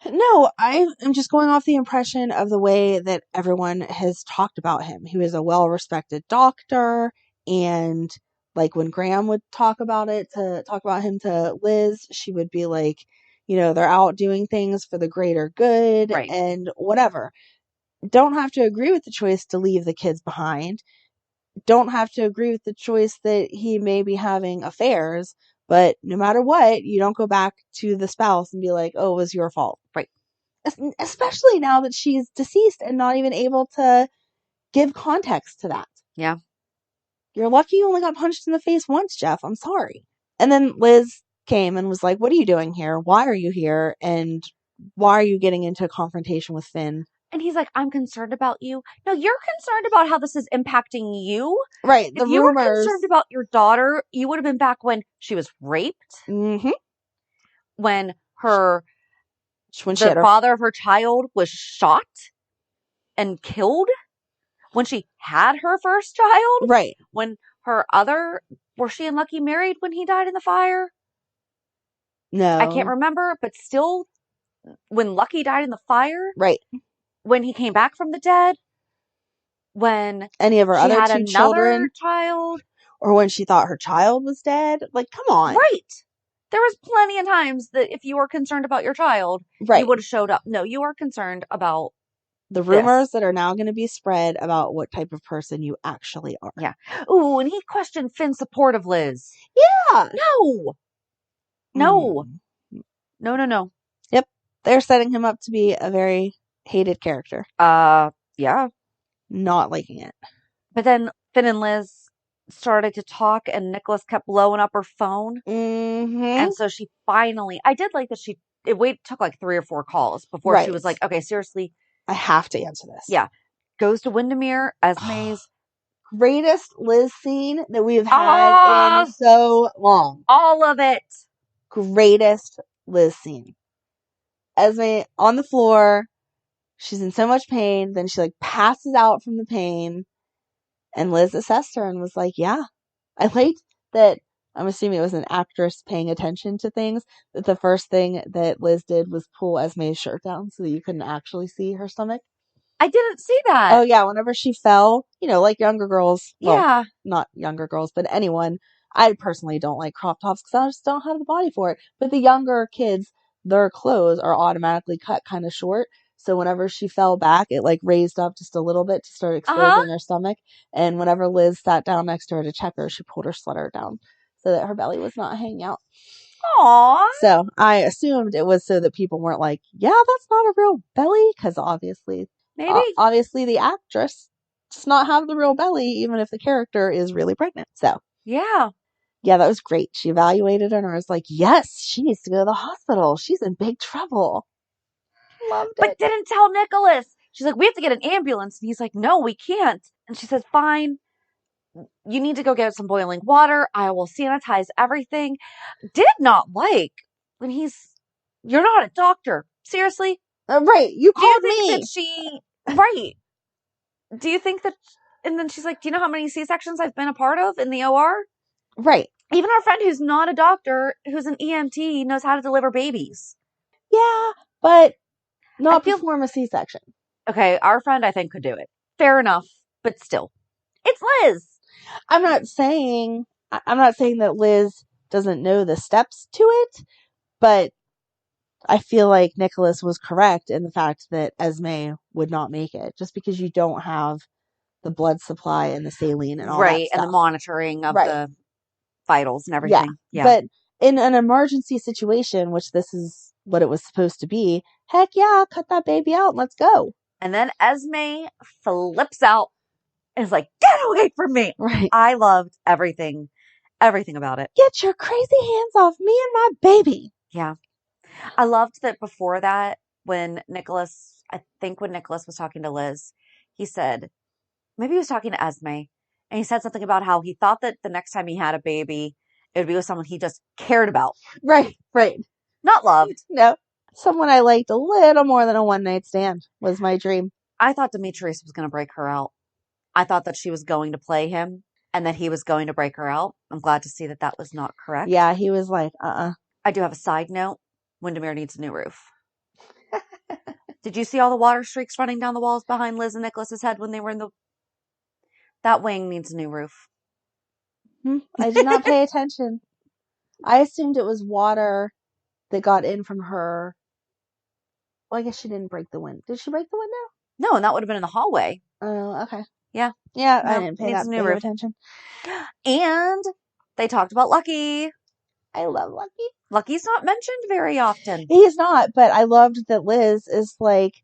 No, I am just going off the impression of the way that everyone has talked about him. He was a well-respected doctor, and like when Graham would talk about him to Liz, she would be like, they're out doing things for the greater good and whatever. Don't have to agree with the choice to leave the kids behind. Don't have to agree with the choice that he may be having affairs. But no matter what, you don't go back to the spouse and be like, oh, it was your fault. Right. Especially now that she's deceased and not even able to give context to that. Yeah. You're lucky you only got punched in the face once, Jeff. I'm sorry. And then Liz came and was like, what are you doing here? Why are you here? And why are you getting into a confrontation with Finn? And he's like, I'm concerned about you. No, you're concerned about how this is impacting you. Right. If you were concerned about your daughter, you would have been back when she was raped. Mm-hmm. When the father father of her child was shot and killed. When she had her first child. Right. When was she and Lucky married when he died in the fire? No. I can't remember, but still, when Lucky died in the fire. Right. When he came back from the dead, when any of her other two children, child, or when she thought her child was dead. Like, come on. Right. There was plenty of times that if you were concerned about your child, you would have showed up. No, you are concerned about the rumors that are now going to be spread about what type of person you actually are. Yeah. Ooh, and he questioned Finn's support of Liz. Yeah. No. No. No. Yep. They're setting him up to be a very hated character. Yeah. Not liking it. But then Finn and Liz started to talk, and Nikolas kept blowing up her phone. Mm-hmm. And so she finally, I did like that it took like 3 or 4 calls before she was like, okay, seriously. I have to answer this. Yeah. Goes to Windermere, Esme's. Greatest Liz scene that we've had in so long. All of it. Greatest Liz scene. Esme on the floor. She's in so much pain. Then she like passes out from the pain. And Liz assessed her and was like, yeah. I liked that. I'm assuming it was an actress paying attention to things. That the first thing that Liz did was pull Esme's shirt down so that you couldn't actually see her stomach. I didn't see that. Oh, yeah. Whenever she fell, like younger girls. Well, yeah. Not younger girls, but anyone. I personally don't like crop tops because I just don't have the body for it. But the younger kids, their clothes are automatically cut kind of short. So whenever she fell back, it like raised up just a little bit to start exposing her stomach. And whenever Liz sat down next to her to check her, she pulled her sweater down so that her belly was not hanging out. Aww. So I assumed it was so that people weren't like, yeah, that's not a real belly. Because obviously the actress does not have the real belly, even if the character is really pregnant. So yeah, that was great. She evaluated her and I was like, yes, she needs to go to the hospital. She's in big trouble. Loved it. But didn't tell Nikolas. She's like, we have to get an ambulance. And he's like, no, we can't. And she says, fine. You need to go get some boiling water. I will sanitize everything. Did not like when you're not a doctor. Seriously? Right. You called me. Right. Do you think that, and then she's like, do you know how many C-sections I've been a part of in the OR? Right. Even our friend who's not a doctor, who's an EMT, knows how to deliver babies. Yeah, but not perform a C-section. Okay, our friend I think could do it. Fair enough, but still. It's Liz. I'm not saying that Liz doesn't know the steps to it, but I feel like Nikolas was correct in the fact that Esme would not make it just because you don't have the blood supply and the saline and all that stuff. And the monitoring of the vitals and everything. Yeah. But in an emergency situation, which this is what it was supposed to be, heck yeah, cut that baby out and let's go. And then Esme flips out and is like, get away from me. Right. I loved everything about it. Get your crazy hands off me and my baby. Yeah. I loved that before that, when Nikolas was talking to Liz, he said, maybe he was talking to Esme, and he said something about how he thought that the next time he had a baby, it would be with someone he just cared about. Right. Not loved. No. Someone I liked a little more than a one-night stand was my dream. I thought Demetrius was going to break her out. I thought that she was going to play him and that he was going to break her out. I'm glad to see that that was not correct. Yeah, he was like, I do have a side note. Windermere needs a new roof. Did you see all the water streaks running down the walls behind Liz and Nikolas's head when they were in that wing needs a new roof. I did not pay attention. I assumed it was water that got in from her. Well, I guess she didn't break the window. Did she break the window? No, and that would have been in the hallway. Oh, okay. Yeah. Yeah, no, I didn't pay that big of attention. And they talked about Lucky. I love Lucky. Lucky's not mentioned very often. He's not, but I loved that Liz is like,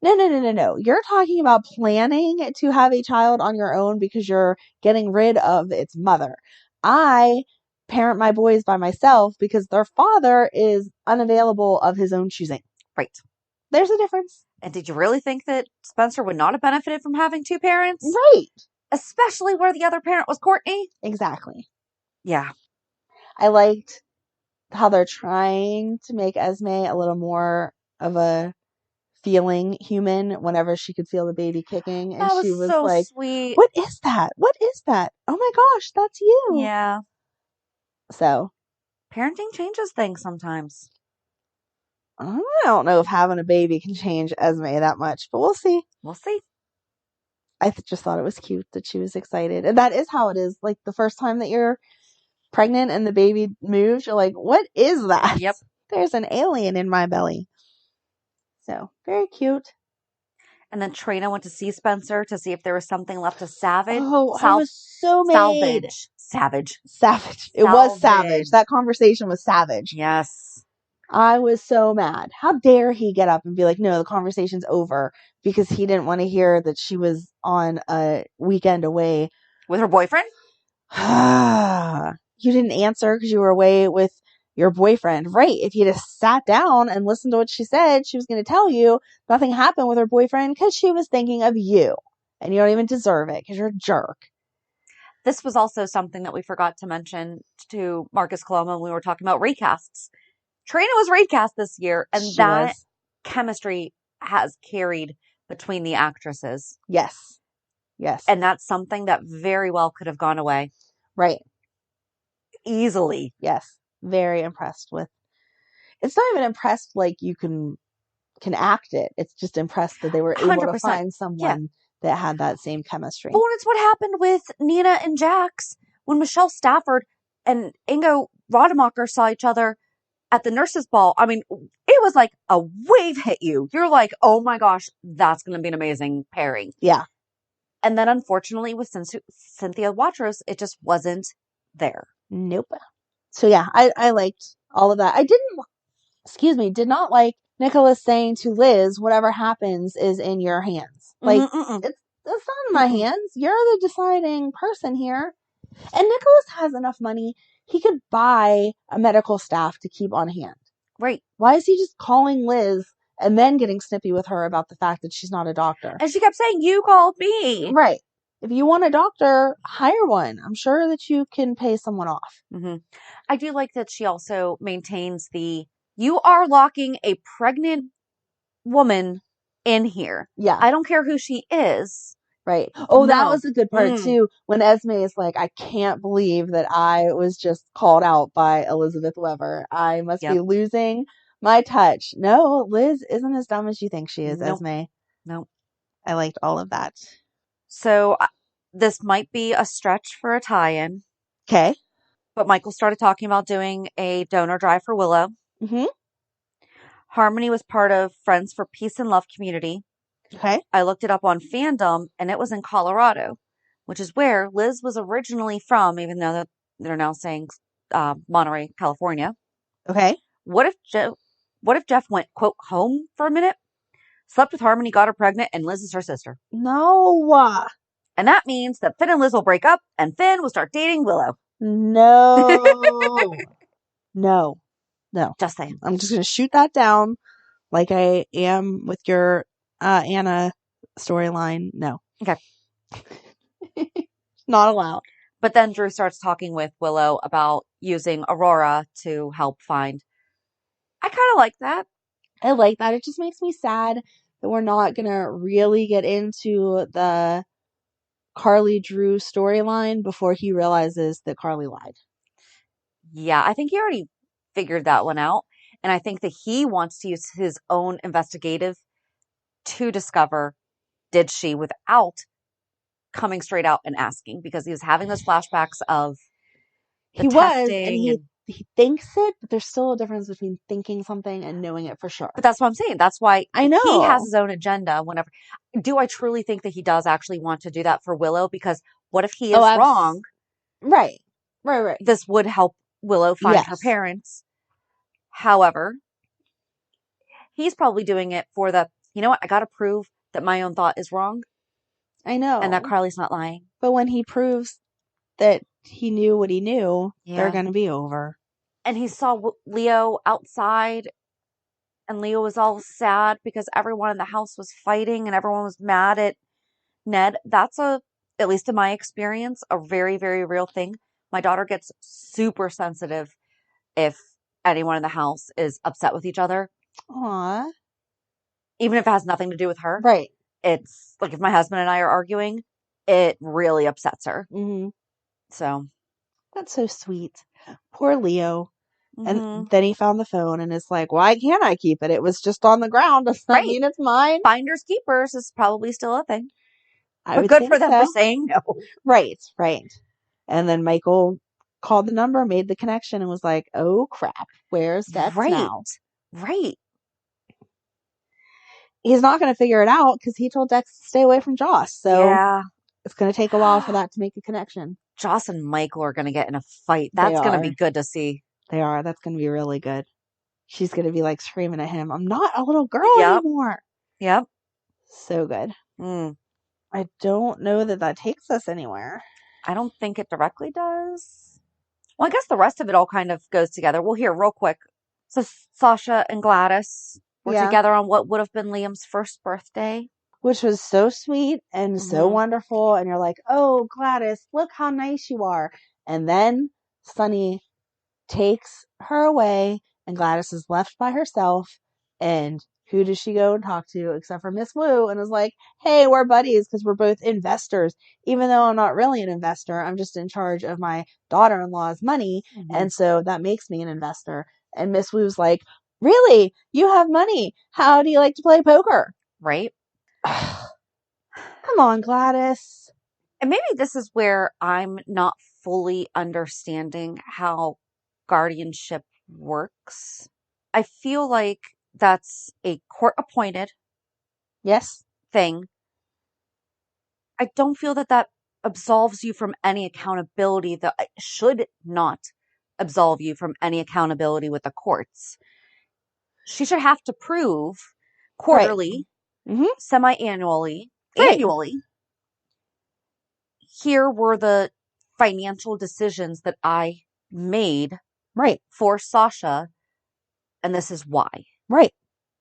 no. You're talking about planning to have a child on your own because you're getting rid of its mother. I parent my boys by myself because their father is unavailable of his own choosing. Right. There's a difference. And did you really think that Spencer would not have benefited from having 2 parents? Right. Especially where the other parent was Courtney? Exactly. Yeah. I liked how they're trying to make Esme a little more of a feeling human whenever she could feel the baby kicking. And she was so like, sweet. What is that? What is that? Oh my gosh, that's you. Yeah. So. Parenting changes things sometimes. I don't know if having a baby can change Esme that much, but we'll see. We'll see. I just thought it was cute that she was excited. And that is how it is. Like, the first time that you're pregnant and the baby moves, you're like, what is that? Yep. There's an alien in my belly. So, very cute. And then Trina went to see Spencer to see if there was something left to salvage. Oh, I was so mad. Savage. It was savage. That conversation was savage. Yes. I was so mad. How dare he get up and be like, no, the conversation's over, because he didn't want to hear that she was on a weekend away. With her boyfriend? You didn't answer because you were away with your boyfriend. Right. If you just sat down and listened to what she said, she was going to tell you nothing happened with her boyfriend because she was thinking of you. And you don't even deserve it because you're a jerk. This was also something that we forgot to mention to Marcus Coloma when we were talking about recasts. Trina was recast this year, and that chemistry has carried between the actresses. Yes. Yes. And that's something that very well could have gone away. Right. Easily. Yes. Very impressed with. It's not even impressed like you can act it. It's just impressed that they were able 100%. to find someone that had that same chemistry. Well, it's what happened with Nina and Jax when Michelle Stafford and Ingo Rademacher saw each other at the nurses' ball. I mean, it was like a wave hit you. You're like, oh my gosh, that's going to be an amazing pairing. Yeah. And then unfortunately with Cynthia Watros, it just wasn't there. Nope. So yeah, I liked all of that. I did not like Nikolas saying to Liz, whatever happens is in your hands. Like, it's not in my hands. You're the deciding person here. And Nikolas has enough money. He could buy a medical staff to keep on hand. Right. Why is he just calling Liz and then getting snippy with her about the fact that she's not a doctor? And she kept saying, you called me. Right. If you want a doctor, hire one. I'm sure that you can pay someone off. Mm-hmm. I do like that she also maintains you are locking a pregnant woman in here. Yeah. I don't care who she is. Right. Oh, that was a good part too. When Esme is like, I can't believe that I was just called out by Elizabeth Weber. I must be losing my touch. No, Liz isn't as dumb as you think she is, Esme. Nope. I liked all of that. So this might be a stretch for a tie-in. Okay. But Michael started talking about doing a donor drive for Willow. Mm-hmm. Harmony was part of Friends for Peace and Love community. Okay. I looked it up on Fandom, and it was in Colorado, which is where Liz was originally from, even though they're now saying Monterey, California. Okay. What if Jeff went, quote, home for a minute, slept with Harmony, got her pregnant, and Liz is her sister? No. And that means that Finn and Liz will break up, and Finn will start dating Willow. No. No. Just saying. I'm just going to shoot that down like I am with your Anna storyline. No. Okay. Not allowed. But then Drew starts talking with Willow about using Aurora to help find. I kind of like that. I like that. It just makes me sad that we're not going to really get into the Carly Drew storyline before he realizes that Carly lied. Yeah, I think he already figured that one out. And I think that he wants to use his own investigative to discover, did she, without coming straight out and asking, because he was having those flashbacks of the testing. And he thinks it, but there's still a difference between thinking something and knowing it for sure. But that's what I'm saying. That's why I know he has his own agenda whenever. Do I truly think that he does actually want to do that for Willow? Because what if he is wrong? Right. This would help Willow find her parents. However, he's probably doing it for you know what? I got to prove that my own thought is wrong. I know. And that Carly's not lying. But when he proves that he knew what he knew, they're going to be over. And he saw Leo outside, and Leo was all sad because everyone in the house was fighting and everyone was mad at Ned. That's at least in my experience, a very, very real thing. My daughter gets super sensitive if anyone in the house is upset with each other. Aww. Even if it has nothing to do with her. Right. It's like if my husband and I are arguing, it really upsets her. Mm-hmm. So. That's so sweet. Poor Leo. Mm-hmm. And then he found the phone and it's like, why can't I keep it? It was just on the ground. Does that mean it's mine? Finders keepers is probably still a thing. I But would good for think them for so. saying no. Right. And then Michael called the number, made the connection, and was like, oh crap, where's Dex now? Right. He's not going to figure it out because he told Dex to stay away from Joss. So Yeah. it's going to take a while for that to make a connection. Joss and Michael are going to get in a fight. They That's going to are. be good to see. They are. That's going to be really good. She's going to be like screaming at him, I'm not a little girl anymore. Yep. So good. Mm. I don't know that takes us anywhere. I don't think it directly does. Well, I guess the rest of it all kind of goes together. Well, here, real quick. So Sasha and Gladys were together on what would have been Liam's first birthday. Which was so sweet and so wonderful. And you're like, oh, Gladys, look how nice you are. And then Sonny takes her away and Gladys is left by herself. And who does she go and talk to except for Miss Wu? And is like, hey, we're buddies because we're both investors. Even though I'm not really an investor, I'm just in charge of my daughter-in-law's money. And so that makes me an investor. And Miss Wu's like, really? You have money. How do you like to play poker? Right? Come on, Gladys. And maybe this is where I'm not fully understanding how guardianship works. I feel like that's a court-appointed thing. I don't feel that absolves you from any accountability, that should not absolve you from any accountability with the courts. She should have to prove quarterly, semi-annually, annually, here were the financial decisions that I made for Sasha, and this is why. Right.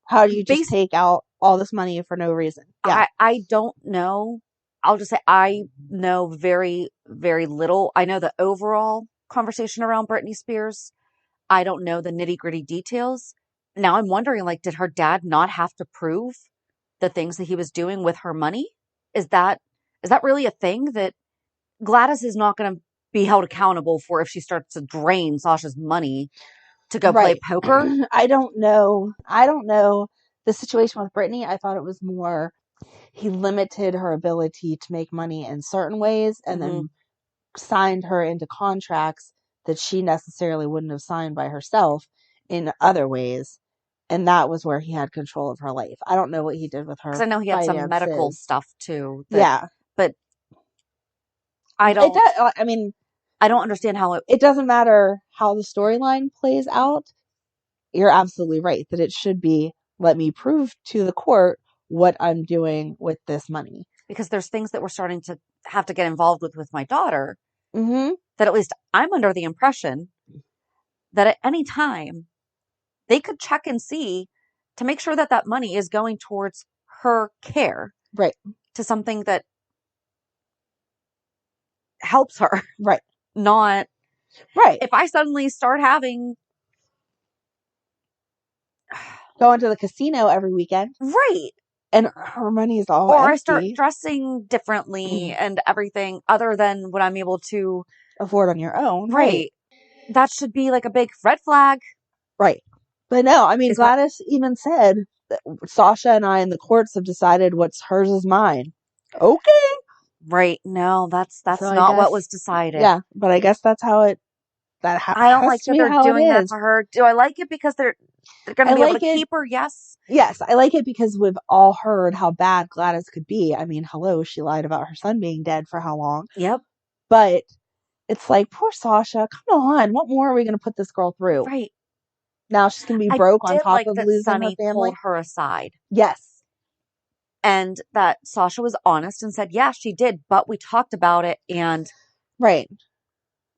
How do you just take out all this money for no reason? Yeah. I don't know. I'll just say I know very, very little. I know the overall conversation around Britney Spears. I don't know the nitty-gritty details. Now I'm wondering, like, did her dad not have to prove the things that he was doing with her money? Is that really a thing that Gladys is not going to be held accountable for if she starts to drain Sasha's money to go play poker? I don't know. The situation with Britney, I thought it was more he limited her ability to make money in certain ways and then signed her into contracts that she necessarily wouldn't have signed by herself in other ways. And that was where he had control of her life. I don't know what he did with her. Because I know he had some medical stuff too. But I don't understand how it doesn't matter how the storyline plays out. You're absolutely right that it should be, let me prove to the court what I'm doing with this money. Because there's things that we're starting to have to get involved with my daughter. That at least I'm under the impression that at any time they could check and see to make sure that money is going towards her care. Right. To something that helps her. Right. Not. Right. If I suddenly start having. Going to the casino every weekend. Right. And her money is all empty. Or I start dressing differently and everything other than what I'm able to afford on your own. Right. That should be like a big red flag. Right. But no, I mean, Gladys even said that Sasha and I in the courts have decided what's hers is mine. Okay. Right. No, that's not what was decided. Yeah. But I guess that's how it, I don't like that they're doing that to her. Do I like it because they're going to be able to keep her? Yes. Yes. I like it because we've all heard how bad Gladys could be. I mean, hello, she lied about her son being dead for how long? Yep. But it's like, poor Sasha, come on. What more are we going to put this girl through? Right. Now she's going to be broke on top of losing Sonny her family. Pulled her aside. Yes. And that Sasha was honest and said, yeah, she did, but we talked about it and. Right.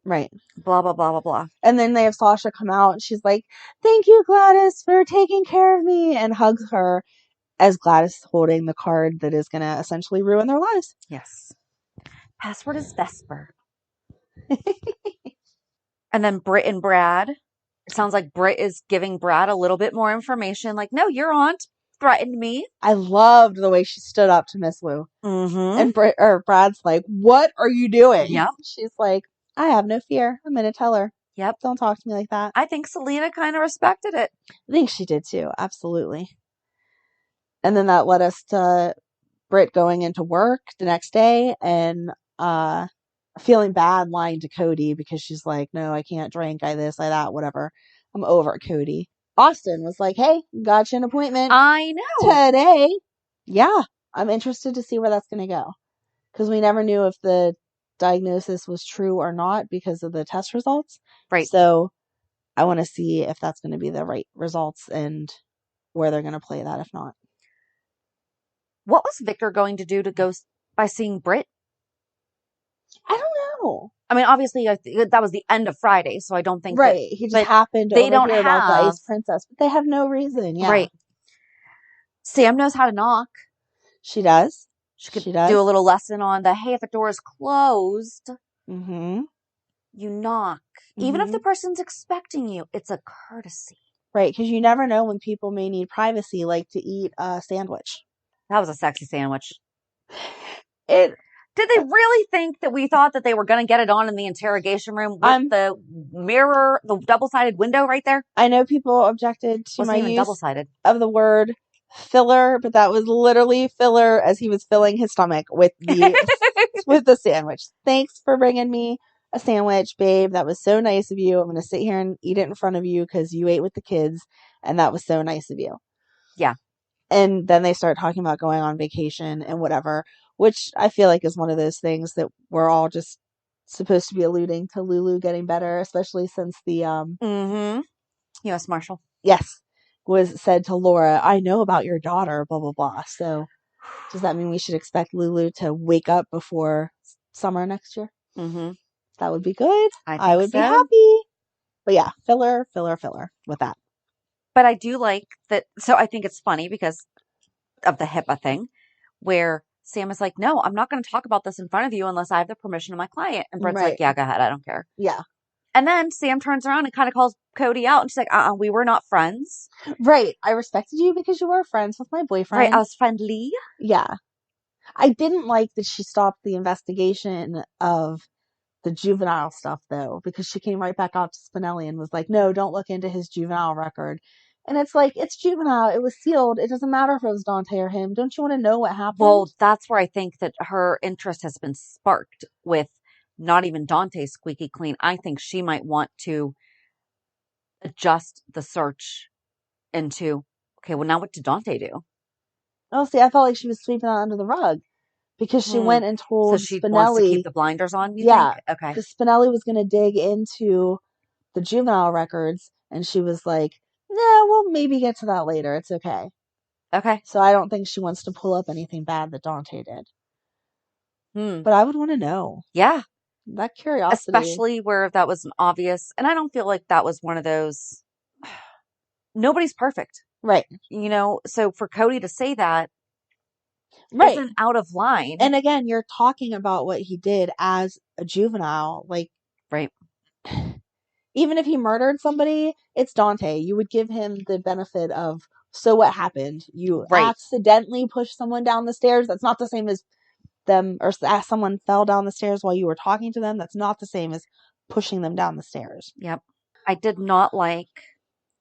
Blah, blah, blah, blah, blah. And then they have Sasha come out and she's like, thank you, Gladys, for taking care of me, and hugs her as Gladys is holding the card that is going to essentially ruin their lives. Yes. Password is Vesper. And then Britt and Brad. It sounds like Britt is giving Brad a little bit more information. Like, no, your aunt threatened me. I loved the way she stood up to Miss Wu. And Brad's like, what are you doing? Yep. She's like, I have no fear. I'm going to tell her. Yep. Don't talk to me like that. I think Selena kind of respected it. I think she did too. Absolutely. And then that led us to Britt going into work the next day and feeling bad lying to Cody because she's like, no, I can't drink, I this, I that, whatever. I'm over Cody. Austin was like, hey, got you an appointment I know. today. Yeah, I'm interested to see where that's going to go. Because we never knew if the diagnosis was true or not because of the test results. Right. So I want to see if that's going to be the right results and where they're going to play that if not. What was Victor going to do to go by seeing Britt? I don't know. I mean, obviously, that was the end of Friday, so I don't think Right. that, He just but happened to they don't overhear about the have- Ice Princess, but they have no reason. Yeah. Right. Sam knows how to knock. She does. She could She does. do a little lesson on the, hey, if a door is closed, Mm-hmm. you knock. Even if the person's expecting you, it's a courtesy. Right, because you never know when people may need privacy, like to eat a sandwich. That was a sexy sandwich. It. Did they really think that we thought that they were going to get it on in the interrogation room with the mirror, the double-sided window right there? I know people objected to Wasn't my even use double-sided. of the word filler, but that was literally filler as he was filling his stomach with the with the sandwich. Thanks for bringing me a sandwich, babe. That was so nice of you. I'm going to sit here and eat it in front of you because you ate with the kids, and that was so nice of you. Yeah. And then they start talking about going on vacation and whatever, which I feel like is one of those things that we're all just supposed to be alluding to Lulu getting better, especially since the U.S. Marshal. Yes, was said to Laura, I know about your daughter, blah, blah, blah. So does that mean we should expect Lulu to wake up before summer next year? Mm-hmm. That would be good. I would so. be happy. But yeah, filler with that. But I do like that. So I think it's funny because of the HIPAA thing where Sam is like, no, I'm not going to talk about this in front of you unless I have the permission of my client. And Britt's like, yeah, go ahead. I don't care. Yeah. And then Sam turns around and kind of calls Cody out. And she's like, we were not friends. Right. I respected you because you were friends with my boyfriend. Right. I was friendly. Yeah. I didn't like that she stopped the investigation of the juvenile stuff, though, because she came right back out to Spinelli and was like, no, don't look into his juvenile record. And it's like, it's juvenile. It was sealed. It doesn't matter if it was Dante or him. Don't you want to know what happened? Well, that's where I think that her interest has been sparked with not even Dante squeaky clean. I think she might want to adjust the search into, okay, well, now what did Dante do? Oh, see, I felt like she was sweeping that under the rug because she went and told So she Spinelli. wants to keep the blinders on, you Yeah. think? Okay. Because Spinelli was going to dig into the juvenile records, and she was like, nah, we'll maybe get to that later. It's okay. Okay. So I don't think she wants to pull up anything bad that Dante did. But I would want to know. Yeah. That curiosity. Especially where that was an obvious, and I don't feel like that was one of those, nobody's perfect. Right. You know, so for Cody to say that isn't out of line. And again, you're talking about what he did as a juvenile. Like, right. Even if he murdered somebody, it's Dante. You would give him the benefit of, so what happened? You accidentally pushed someone down the stairs. That's not the same as them, or someone fell down the stairs while you were talking to them. That's not the same as pushing them down the stairs. Yep. I did not like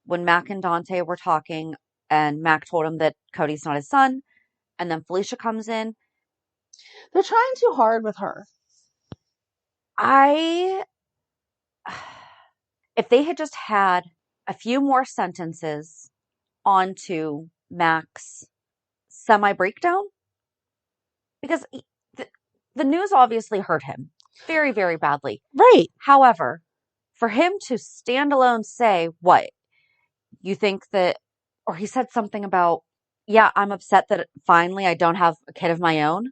when Mac and Dante were talking and Mac told him that Cody's not his son. And then Felicia comes in. They're trying too hard with her. If they had just had a few more sentences onto Mac's semi-breakdown, because the news obviously hurt him very, very badly. Right. However, for him to stand alone say, what? You think that, or he said something about, yeah, I'm upset that finally I don't have a kid of my own.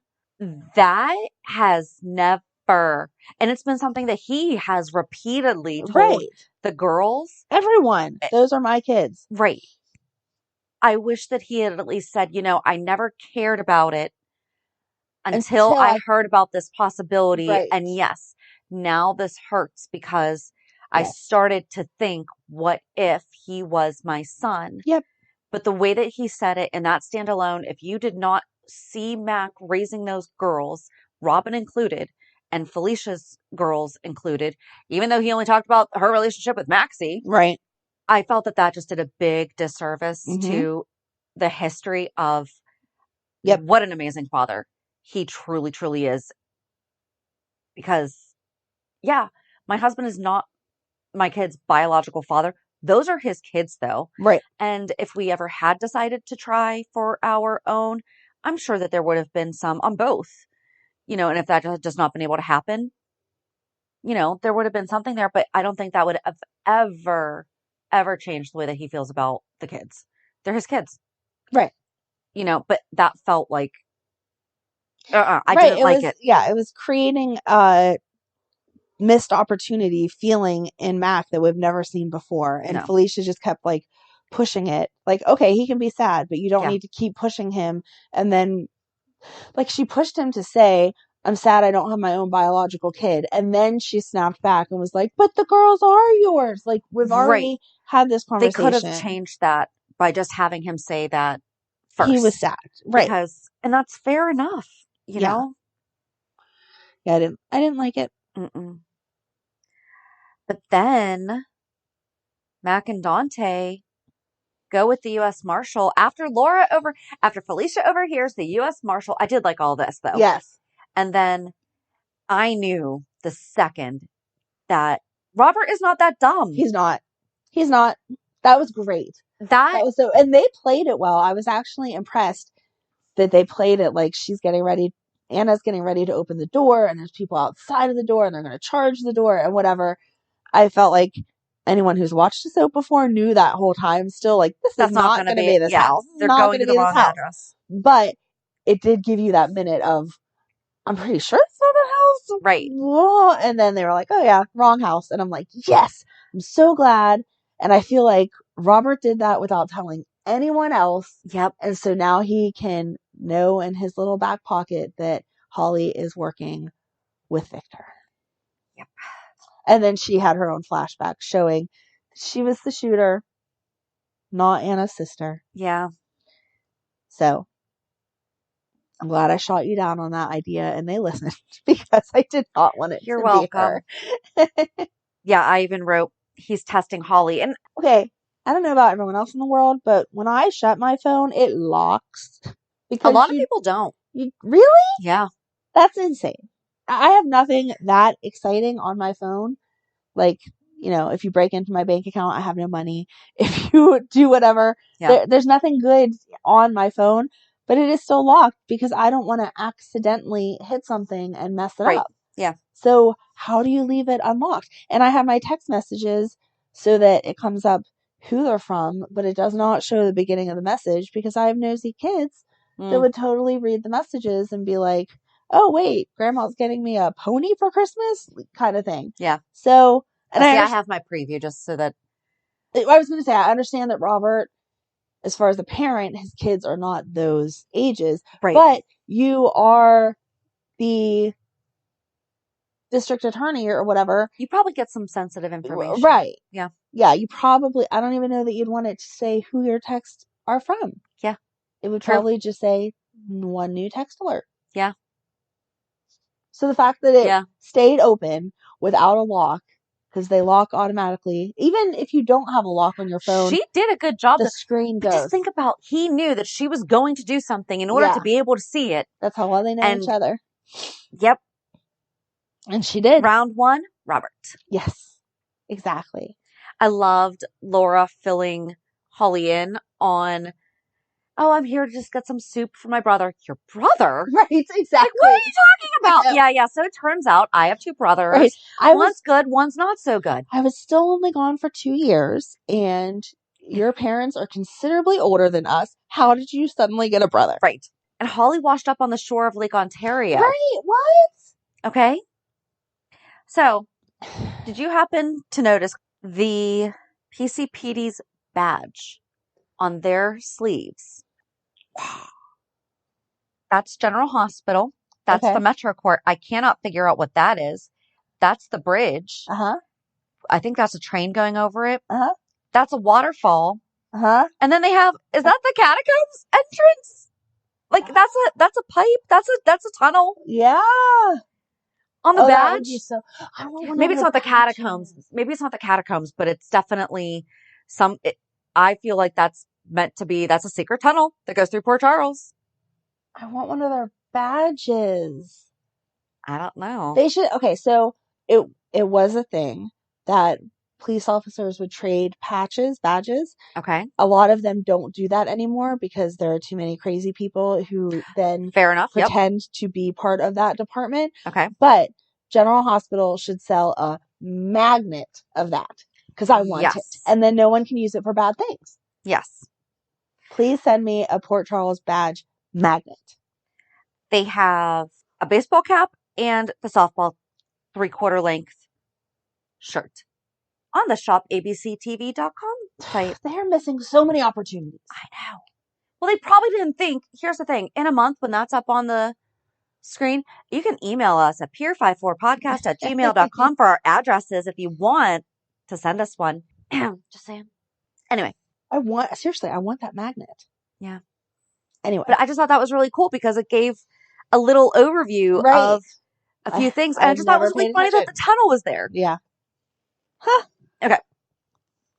That has never, and it's been something that he has repeatedly told the girls. Everyone. Those are my kids. Right. I wish that he had at least said, you know, I never cared about it until I heard about this possibility. Right. And yes, now this hurts because I started to think, what if he was my son? Yep. But the way that he said it in that standalone, if you did not see Mac raising those girls, Robin included, and Felicia's girls included, even though he only talked about her relationship with Maxie. Right. I felt that just did a big disservice to the history of Yep. What an amazing father. He truly, truly is. Because, yeah, my husband is not my kid's biological father. Those are his kids, though. Right. And if we ever had decided to try for our own, I'm sure that there would have been some on both, and if that had just not been able to happen, there would have been something there, but I don't think that would have ever changed the way that he feels about the kids. They're his kids. Right. But that felt like, I Right. didn't like it. Yeah, it was creating a missed opportunity feeling in Mac that we've never seen before. And No. Felicia just kept like pushing it. Like, okay, he can be sad, but you don't Yeah. need to keep pushing him. And then like she pushed him to say, I'm sad I don't have my own biological kid. And then she snapped back and was like, but the girls are yours. Like we've already had this They conversation. could have changed that by just having him say that first. He was sad. Right. And that's fair enough, you know? Yeah, I didn't like it. Mm-mm. But then Mac and Dante go with the U.S. Marshal after Felicia overhears the U.S. Marshal. I did like all this though. Yes. And then I knew the second that Robert is not that dumb. He's not. That was great. That was so, and they played it well. I was actually impressed that they played it like Anna's getting ready to open the door and there's people outside of the door and they're going to charge the door and whatever. I felt like anyone who's watched the soap before knew that whole time still like, this is not going to be this house. They're going to the wrong address. But it did give you that minute of, I'm pretty sure it's not that house. Right. Whoa. And then they were like, oh yeah, wrong house. And I'm like, yes, I'm so glad. And I feel like Robert did that without telling anyone else. Yep. And so now he can know in his little back pocket that Holly is working with Victor. Yep. And then she had her own flashback showing she was the shooter, not Anna's sister. Yeah. So I'm glad I shot you down on that idea and they listened because I did not want it You're to welcome. be her. Yeah, I even wrote, he's testing Holly. And okay, I don't know about everyone else in the world, but when I shut my phone, it locks. Because a lot of people don't. Really? Yeah. That's insane. I have nothing that exciting on my phone. Like, if you break into my bank account, I have no money. If you do whatever, there's nothing good on my phone, but it is still locked because I don't want to accidentally hit something and mess it up. Yeah. So how do you leave it unlocked? And I have my text messages so that it comes up who they're from, but it does not show the beginning of the message because I have nosy kids that would totally read the messages and be like, oh, wait, grandma's getting me a pony for Christmas kind of thing. Yeah. So, and I have my preview just so that. I was going to say, I understand that Robert, as far as the parent, his kids are not those ages. Right. But you are the district attorney or whatever. You probably get some sensitive information. Right. Yeah. Yeah, you probably, I don't even know that you'd want it to say who your texts are from. Yeah. It would probably just say one new text alert. Yeah. So the fact that it stayed open without a lock, because they lock automatically, even if you don't have a lock on your phone. She did a good job. The screen goes. Just think about, he knew that she was going to do something in order to be able to see it. That's how well they know each other. Yep. And she did. Round one, Robert. Yes, exactly. I loved Laura filling Holly in on, oh, I'm here to just get some soup for my brother. Your brother? Right, exactly. Like, what are you talking about? Yeah. So it turns out I have two brothers. Right. One's good, one's not so good. I was still only gone for 2 years, and your parents are considerably older than us. How did you suddenly get a brother? Right. And Holly washed up on the shore of Lake Ontario. Right, what? Okay. So, did you happen to notice the PCPD's badge on their sleeves? That's General Hospital. That's the Metro Court. I cannot figure out what that is. That's the bridge. I think that's a train going over it. That's a waterfall. And then they have, is that the catacombs entrance? Like that's a pipe. That's a tunnel. Yeah. On the badge. Maybe it's not the catacombs. Maybe it's not the catacombs, but it's definitely I feel like that's meant to be, that's a secret tunnel that goes through Port Charles. I want one of their badges. I don't know. They should. Okay, so it was a thing that police officers would trade badges. Okay. A lot of them don't do that anymore because there are too many crazy people who then Fair enough. Yep. pretend to be part of that department. Okay. But General Hospital should sell a magnet of that because I want it. Yes. And then no one can use it for bad things. Yes. Please send me a Port Charles badge magnet. They have a baseball cap and the softball 3/4 length shirt on the shopabctv.com site. They're missing so many opportunities. I know. Well, they probably didn't think, here's the thing, in a month when that's up on the screen, you can email us at peer54podcast@gmail.com for our addresses if you want to send us one. Just saying. Anyway. I want that magnet. Yeah. Anyway. But I just thought that was really cool because it gave a little overview of a few things. And I just thought it was really funny that the tunnel was there. Yeah. Huh. Okay.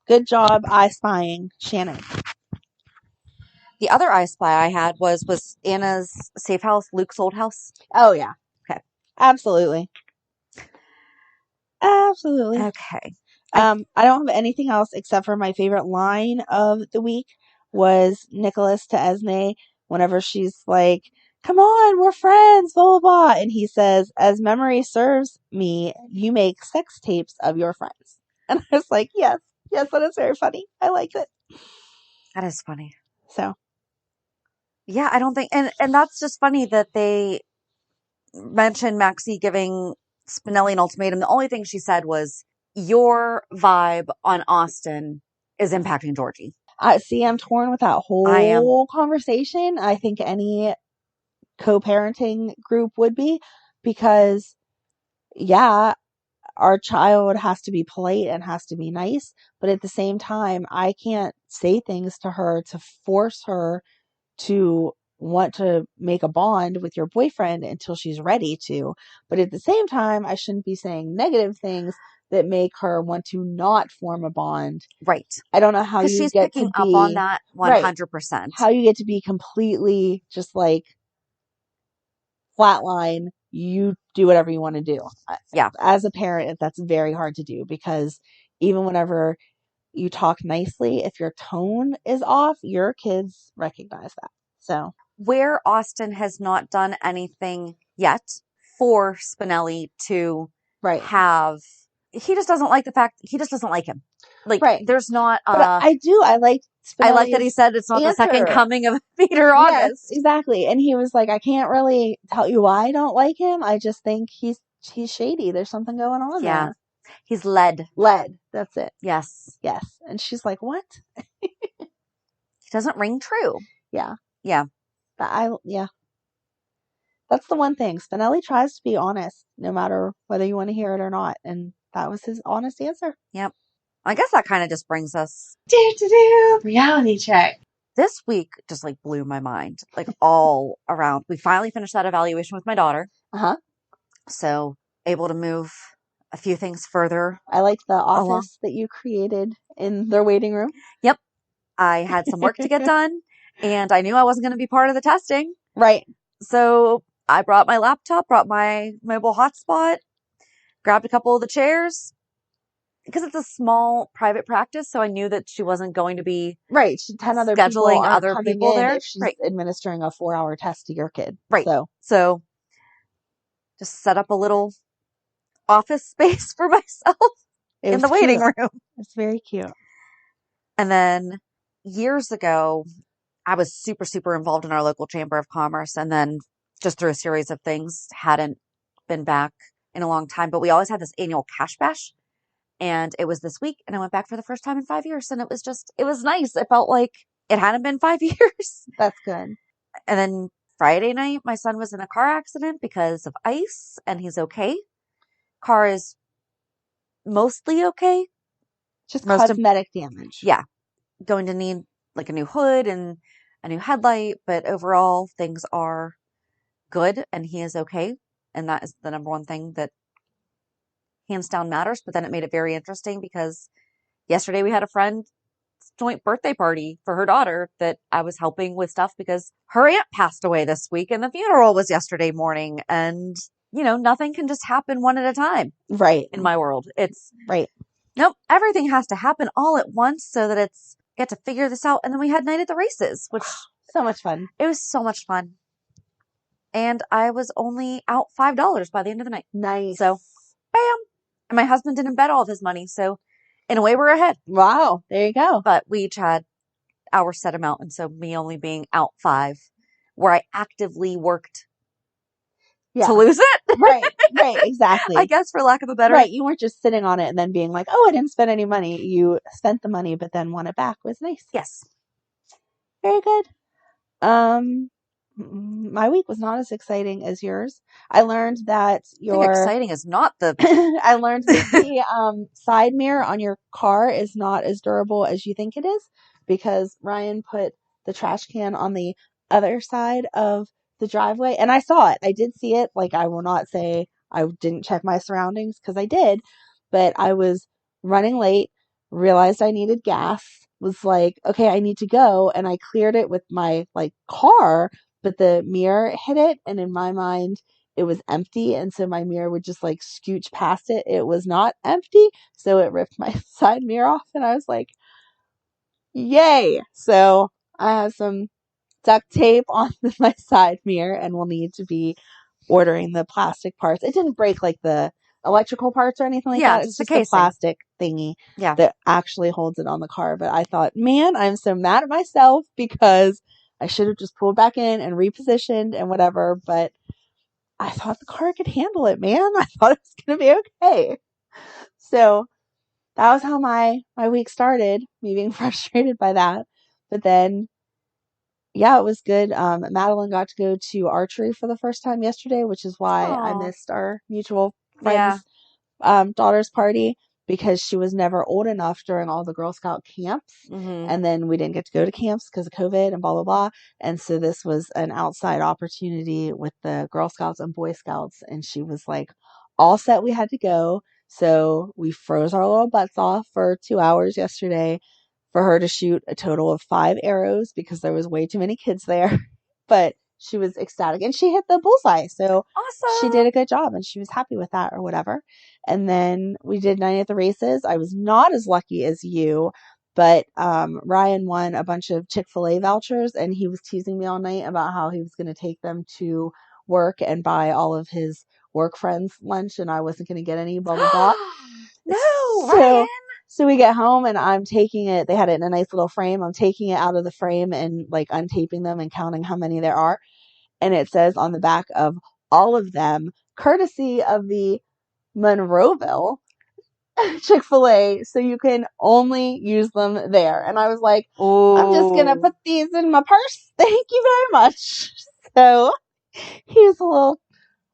Good job, I spying, Shannon. The other I Spy I had was Anna's safe house, Luke's old house. Oh, yeah. Okay. Absolutely. Okay. I don't have anything else except for my favorite line of the week was Nikolas to Esme whenever she's like, come on, we're friends, blah, blah, blah. And he says, as memory serves me, you make sex tapes of your friends. And I was like, yes, that is very funny. I like it. That is funny. So. Yeah, I don't think, and that's just funny that they mentioned Maxie giving Spinelli an ultimatum. The only thing she said was, your vibe on Austin is impacting Georgie. See, I'm torn with that whole conversation. I think any co-parenting group would be because, yeah, our child has to be polite and has to be nice. But at the same time, I can't say things to her to force her to want to make a bond with your boyfriend until she's ready to. But at the same time, I shouldn't be saying negative things that make her want to not form a bond. Right. I don't know how you she's get picking to be up on that 100%. How you get to be completely just like flatline. You do whatever you want to do. Yeah. As a parent, that's very hard to do because even whenever you talk nicely, if your tone is off, your kids recognize that. So where Austin has not done anything yet for Spinelli to have, he just doesn't like the fact, he just doesn't like him. Like, there's not, but I do. I like that he said it's not the second coming of Peter August. Yes, exactly. And he was like, I can't really tell you why I don't like him. I just think he's shady. There's something going on there. He's led. That's it. Yes. And she's like, what? He doesn't ring true. Yeah. But that's the one thing. Spinelli tries to be honest, no matter whether you want to hear it or not. And that was his honest answer. Yep. I guess that kind of just brings us reality check. This week just like blew my mind, like all around. We finally finished that evaluation with my daughter. So able to move a few things further. I like the office that you created in their waiting room. Yep. I had some work to get done and I knew I wasn't going to be part of the testing. Right. So I brought my laptop, brought my mobile hotspot, grabbed a couple of the chairs because it's a small private practice. So I knew that she wasn't going to be 10 other scheduling other people there. If she's administering a 4-hour test to your kid. Right. So just set up a little office space for myself in the waiting room. It's very cute. And then years ago, I was super, super involved in our local chamber of commerce. And then just through a series of things, hadn't been back in a long time, but we always had this annual cash bash. And it was this week and I went back for the first time in 5 years. And it was nice. It felt like it hadn't been 5 years. That's good. And then Friday night, my son was in a car accident because of ice and he's okay. Car is mostly okay. Just cosmetic damage. Yeah. Going to need like a new hood and a new headlight, but overall things are good and he is okay. And that is the number one thing that hands down matters. But then it made it very interesting because yesterday we had a friend joint birthday party for her daughter that I was helping with stuff because her aunt passed away this week and the funeral was yesterday morning. And, nothing can just happen one at a time. Right. In my world. It's right. Nope. Everything has to happen all at once so that it's get to figure this out. And then we had night at the races, which so much fun. It was so much fun. And I was only out $5 by the end of the night. Nice. So, bam. And my husband didn't bet all of his money. So, in a way, we're ahead. Wow. There you go. But we each had our set amount. And so, me only being out $5, where I actively worked to lose it. Right. Exactly. I guess, for lack of a better. Right. You weren't just sitting on it and then being like, oh, I didn't spend any money. You spent the money, but then won it back. Was nice. Yes. Very good. My week was not as exciting as yours. I learned that exciting is not the I learned that the side mirror on your car is not as durable as you think it is, because Ryan put the trash can on the other side of the driveway, and I saw it. I did see it. Like, I will not say I didn't check my surroundings, because I did, but I was running late, realized I needed gas, was like, okay, I need to go, and I cleared it with my car, but the mirror hit it, and in my mind it was empty, and so my mirror would just scooch past it. It was not empty, so it ripped my side mirror off, and I was like, yay. So I have some duct tape on my side mirror, and we'll need to be ordering the plastic parts. It didn't break the electrical parts or anything like that. It's just a plastic thingy that actually holds it on the car. But I thought, man, I'm so mad at myself because I should have just pulled back in and repositioned and whatever. But I thought the car could handle it, man. I thought it was going to be okay. So that was how my week started, me being frustrated by that. But then, yeah, it was good. Madeline got to go to archery for the first time yesterday, which is why I missed our mutual friend's daughter's party, because she was never old enough during all the Girl Scout camps. Mm-hmm. And then we didn't get to go to camps because of COVID and blah, blah, blah. And so this was an outside opportunity with the Girl Scouts and Boy Scouts. And she was all set, we had to go. So we froze our little butts off for 2 hours yesterday for her to shoot a total of 5 arrows because there was way too many kids there. But she was ecstatic and she hit the bullseye. So awesome. She did a good job and she was happy with that or whatever. And then we did night at the races. I was not as lucky as you, but Ryan won a bunch of Chick-fil-A vouchers, and he was teasing me all night about how he was going to take them to work and buy all of his work friends lunch, and I wasn't going to get any, blah, blah, blah. No, Ryan. So we get home and I'm taking it. They had it in a nice little frame. I'm taking it out of the frame and untaping them and counting how many there are. And it says on the back of all of them, courtesy of the Monroeville Chick-fil-A, so you can only use them there. And I was like, I'm just going to put these in my purse. Thank you very much. So he was a little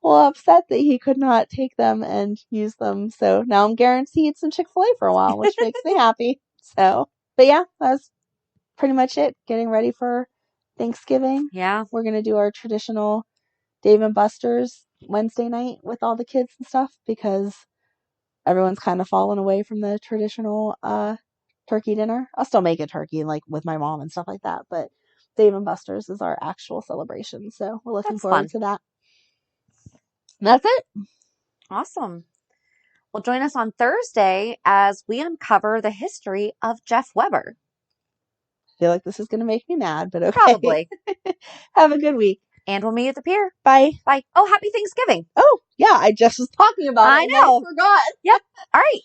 upset that he could not take them and use them. So now I'm guaranteed some Chick-fil-A for a while, which makes me happy. So, but yeah, that's pretty much it. Getting ready for Thanksgiving. Yeah. We're going to do our traditional Dave & Buster's Wednesday night with all the kids and stuff, because everyone's kind of fallen away from the traditional turkey dinner. I'll still make a turkey with my mom and stuff like that, but Dave & Buster's is our actual celebration. So we're looking forward to that. And that's it. Awesome. Well, join us on Thursday as we uncover the history of Jeff Weber. I feel like this is going to make me mad, but okay. Probably. Have a good week. And we'll meet at the pier. Bye. Bye. Oh, happy Thanksgiving. Oh, yeah. I just was talking about it. I know. I forgot. Yep. All right.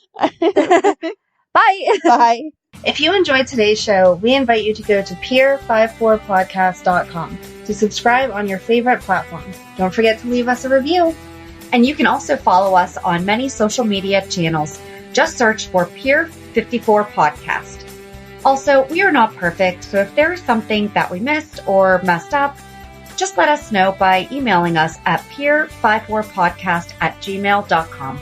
Bye. Bye. If you enjoyed today's show, we invite you to go to pier54podcast.com to subscribe on your favorite platform. Don't forget to leave us a review. And you can also follow us on many social media channels. Just search for Pier 54 Podcast. Also, we are not perfect, so if there is something that we missed or messed up, just let us know by emailing us at pier54podcast@gmail.com.